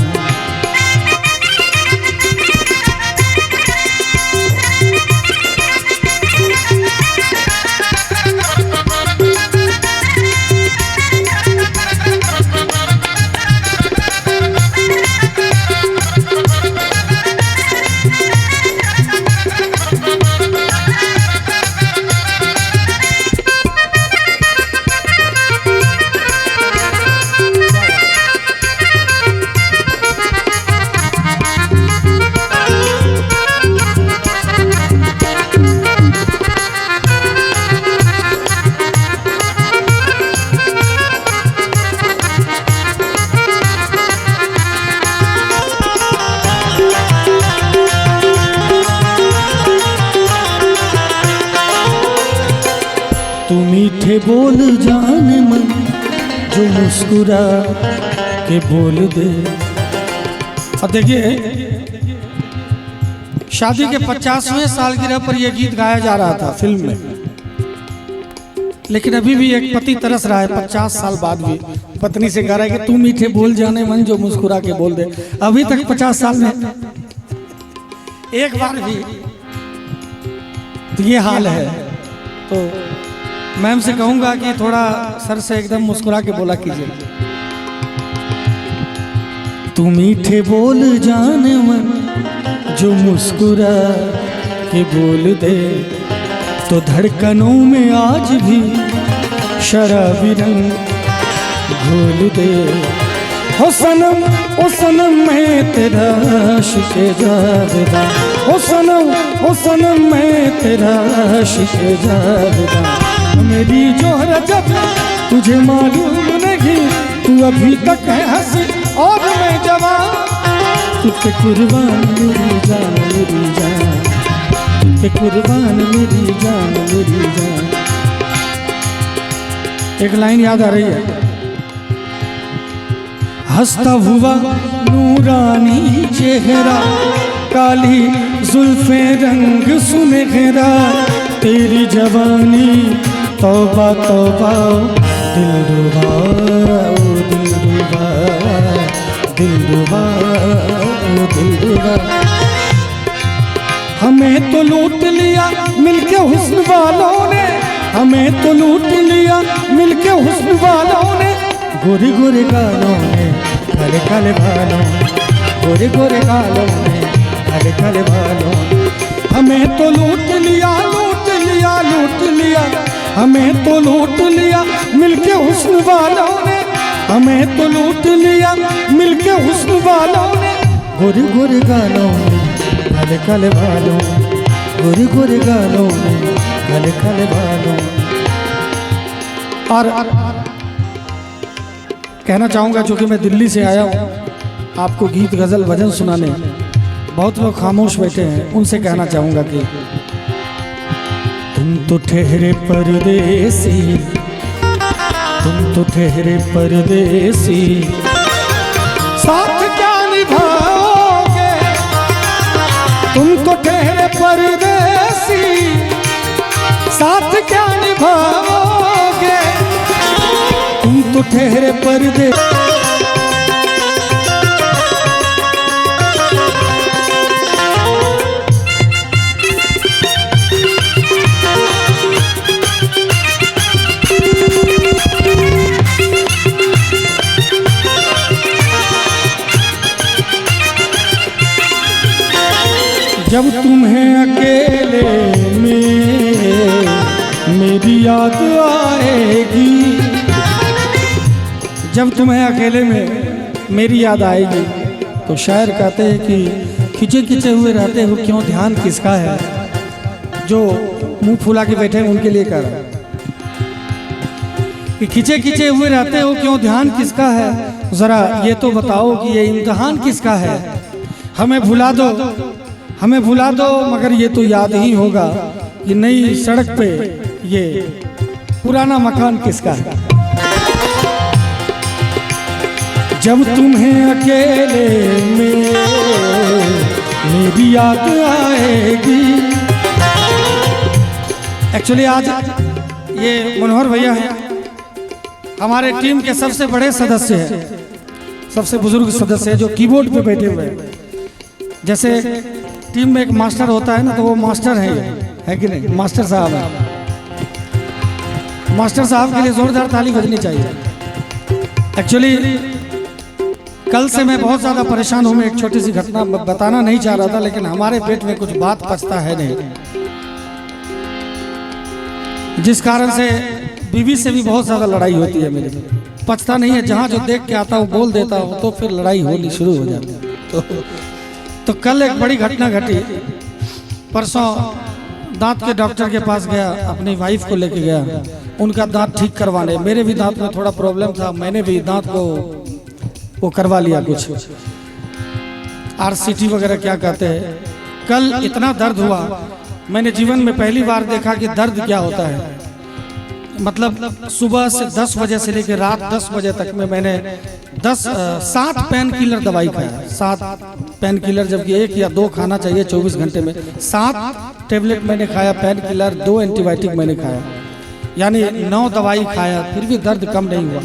तू मीठे बोल जान मन जो मुस्कुरा के बोल दे। अब देखिए शादी के 50वें सालगिरह पर यह गीत गाया जा रहा था फिल्म में, लेकिन अभी भी एक पति तरस रहा है 50 साल बाद भी पत्नी से कह रहा है कि तू मीठे बोल जाने मन जो मुस्कुरा के बोल दे। अभी तक 50 साल में एक बार भी तो ये हाल है, तो मैम से कहूंगा कि थोड़ा सर से एकदम मुस्कुरा के बोला कीजिए। तू मीठे बोल जाने मन जो मुस्कुरा के बोल दे, तो धड़कनों में आज भी शराबी रंग घोल दे। हो सनम मैं तेरा आशिक़ जावेदा, हो सनम मैं तेरा आशिक़ जावेदा। मेरी जो रजब तुझे मालूम नहीं, तू अभी तक है हंसी और मैं जवान। तुझे कुर्बान मेरी जान मेरी जान, तुझे कुर्बान मेरी जान मेरी जान। एक लाइन याद आ रही है, हंसता हुआ नूरानी चेहरा, काली जुल्फे रंग सुनहरा, तेरी जवानी तौबा तौबा, दिलरुबा ओ दिलरुबा, दिलरुबा ओ दिलरुबा। हमें तो लूट लिया मिलके हुस्न वालों ने, हमें तो लूट लिया मिलके हुस्न वालों ने। गोरे गोरे गालों ने काले काले बालों, गोरे गोरे गालों ने काले काले बालों। हमें तो लूट लिया लूट लिया लूट लिया, हमें तो लूट लिया मिलके हुस्न वालों ने, हमें तो लूट लिया मिलके हुस्न वालों ने। गोरे गोरे गालों ने काले काले बालों, गोरे गोरे गालों ने काले काले बालों। और कहना चाहूँगा, चूँकि मैं दिल्ली से आया हूँ, आपको गीत गज़ल भजन सुनाने बहुत लोग खामोश बैठे हैं, उनसे कहना चाहूँगा कि तुम तो ठहरे परदेसी, तुम तो ठहरे परदेसी, साथ क्या निभाओगे। तुम तो ठहरे परदेसी, साथ क्या निभाओगे। तुम तो ठहरे परदेसी। जब तुम्हें अकेले में मेरी याद आएगी, जब तुम्हें अकेले में मेरी याद आएगी, तो शायर कहते हैं कि खिंचे खिंचे हुए रहते हो क्यों, ध्यान किसका है। जो मुंह फुला के बैठे हैं उनके लिए कह रहा कि खिंचे खिंचे हुए रहते हो क्यों, ध्यान किसका है। जरा ये तो बताओ कि ये इम्तिहान किसका है। हमें भुला दो, हमें भुला दो, मगर ये तो याद ही होगा कि नई सड़क पे ये पुराना मकान किसका है। जब तुम्हें अकेले में मेरी याद आएगी। एक्चुअली आज ये मनोहर भैया हैं, हमारे टीम के सबसे बड़े सदस्य हैं, सबसे बुजुर्ग सदस्य हैं, जो कीबोर्ड पे बैठे हुए हैं। जैसे टीम में एक मास्टर होता है ना, तो वो मास्टर है कि नहीं, मास्टर साहब है। मास्टर साहब के लिए जोरदार ताली बजनी चाहिए। एक्चुअली कल से मैं बहुत ज़्यादा परेशान हूँ। मैं एक छोटी सी घटना बताना नहीं चाह रहा था, लेकिन हमारे पेट में कुछ बात पचता है नहीं, जिस कारण से बीवी से भी बहुत ज़्यादा लड़ाई होती है मेरी। पचता नहीं है, जहाँ जो देख के आता हूँ बोल देता हूँ, तो फिर लड़ाई होनी शुरू हो जाती है। तो कल एक बड़ी घटना घटी। परसों दांत के डॉक्टर के पास गया, अपनी वाइफ को लेके गया उनका दांत ठीक करवाने। मेरे भी दांत में थोड़ा प्रॉब्लम था, मैंने भी दांत को वो करवा लिया, कुछ RCT वगैरह क्या कहते हैं। कल इतना दर्द हुआ, मैंने जीवन में पहली बार देखा कि दर्द क्या होता है। मतलब सुबह से 10 बजे से लेकर रात 10 बजे तक में मैंने 7 पेन किलर दवाई खाया। 7 पेन किलर, जबकि 1 या 2 खाना चाहिए 24 घंटे में। 7 टेबलेट मैंने खाया पेन किलर, 2 एंटीबायोटिक मैंने खाया, यानी 9 दवाई खाया, फिर भी दर्द कम नहीं हुआ।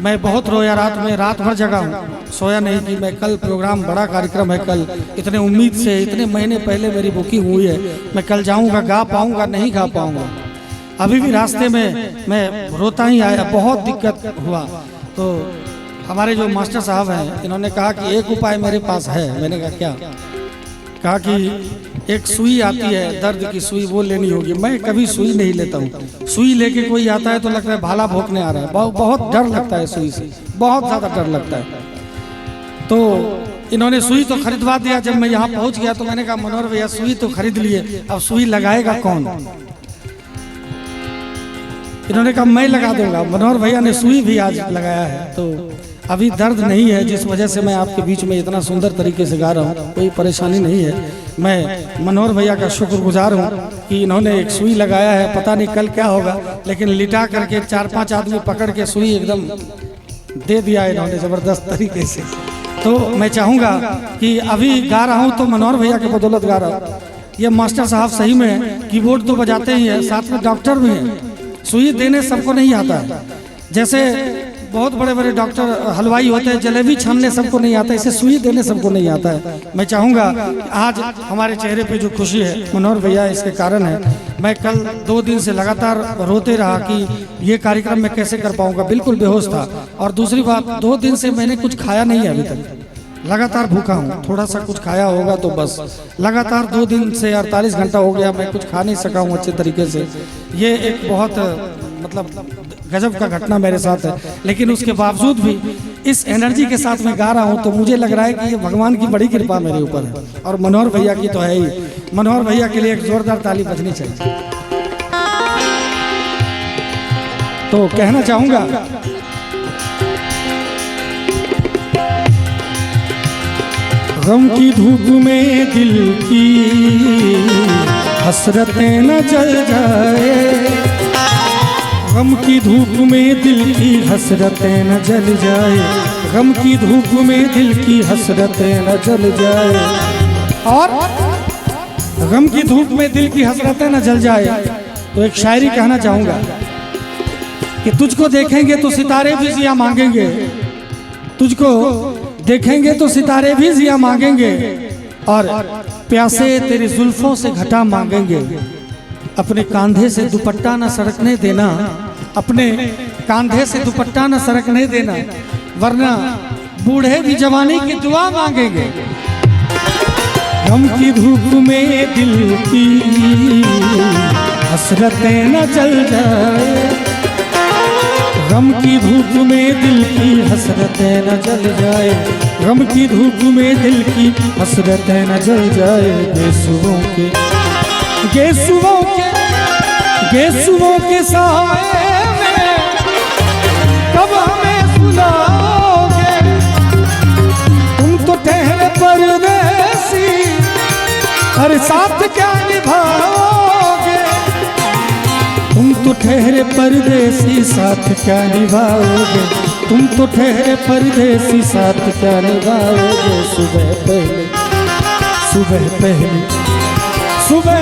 मैं बहुत रोया रात में, रात भर जगा हूँ, सोया नहीं कि मैं कल प्रोग्राम, बड़ा कार्यक्रम है कल, इतने उम्मीद से, इतने महीने पहले मेरी बुकिंग हुई है, मैं कल जाऊँगा, गा पाऊँगा नहीं गा पाऊँगा। अभी भी रास्ते में मैं रोता ही आया, बहुत दिक्कत हुआ। तो हमारे जो मास्टर साहब हैं, इन्होंने कहा कि एक उपाय मेरे पास है। मैंने कहा क्या? कहा कि एक सुई आती है, दर्द की सुई, वो लेनी होगी। मैं कभी सुई नहीं लेता हूँ। सुई लेके कोई आता है तो लगता है भाला भोंकने आ रहा है। बहुत डर लगता है सुई से, बहुत ज़्यादा डर लगता है। तो इन्होंने सुई तो खरीदवा दिया। जब मैं यहाँ पहुँच गया तो मैंने कहा मनोहर भैया सुई तो खरीद लिए, अब सुई लगाएगा कौन? इन्होंने कहा मैं लगा दूंगा। मनोहर भैया ने सुई भी आज लगाया है। तो अभी दर्द नहीं है, जिस वजह से मैं आपके बीच में इतना सुंदर तरीके से गा रहा हूँ, कोई परेशानी नहीं है। मैं मनोहर भैया का शुक्रगुजार हूँ कि इन्होंने एक सुई लगाया है। पता नहीं कल क्या होगा, लेकिन लिटा करके 4-5 आदमी पकड़ के सुई एकदम दे दिया इन्होंने ज़बरदस्त तरीके से। तो मैं चाहूँगा कि अभी गा रहा हूँ तो मनोहर भैया के बदौलत गा रहा हूँ। ये मास्टर साहब सही में कीबोर्ड तो बजाते ही हैं, साथ में डॉक्टर भी हैं। सुई देने सबको नहीं आता है। जैसे बहुत बड़े बड़े डॉक्टर हलवाई होते हैं, जलेबी छानने सबको नहीं आता, इसे सुई देने सबको नहीं आता है। मैं चाहूँगा आज हमारे चेहरे पे जो खुशी है मनोहर भैया इसके कारण है। मैं कल 2 दिन से लगातार रोते रहा कि ये कार्यक्रम मैं कैसे कर पाऊँगा, बिल्कुल बेहोश था। और दूसरी बात, 2 दिन से मैंने कुछ खाया नहीं है अभी तक, लगातार भूखा हूँ। थोड़ा सा कुछ खाया होगा तो बस, लगातार 2 दिन से 48 घंटा हो गया मैं कुछ खा नहीं सका हूँ अच्छे तरीके से। ये एक बहुत मतलब गजब का घटना मेरे साथ है, लेकिन उसके बावजूद भी इस एनर्जी के साथ मैं गा रहा हूँ तो मुझे लग रहा है कि ये भगवान की बड़ी कृपा मेरे ऊपर है, और मनोहर भैया की तो है ही। मनोहर भैया के लिए एक जोरदार ताली बजनी चाहिए। तो कहना चाहूँगा, गम की धूप में दिल की हसरतें न जल जाए, गम की धूप में दिल की हसरतें न जल जाए, गम की धूप में दिल की हसरतें न जल जाए। और गम की धूप में दिल की हसरतें न जल जाए तो एक शायरी कहना चाहूँगा कि तुझको देखेंगे तो सितारे भी जिया मांगेंगे, तुझको देखेंगे तो सितारे भी जिया मांगेंगे, और प्यासे तेरी जुल्फों से घटा मांगेंगे। अपने कांधे से दुपट्टा न सरकने देना, अपने कांधे से दुपट्टा न सरकने देना, वरना बूढ़े भी जवानी की दुआ मांगेंगे। गम की धूप में दिल की हसरतें न जल जाए, गम की धूप में दिल की हसरतें न जल जाए, गम की धूप में दिल की हसरतें न जल जाए। गेसुओं के गेसुओं के साए में कब हमें सुलाओगे, तुम तो ठहरे परदेसी, हर साथ क्या निभाओगे, तुम तो ठहरे परदेसी साथ क्या निभाओगे, तुम तो ठहरे परदेसी साथ क्या निभाओगे। सुबह पहले सुबह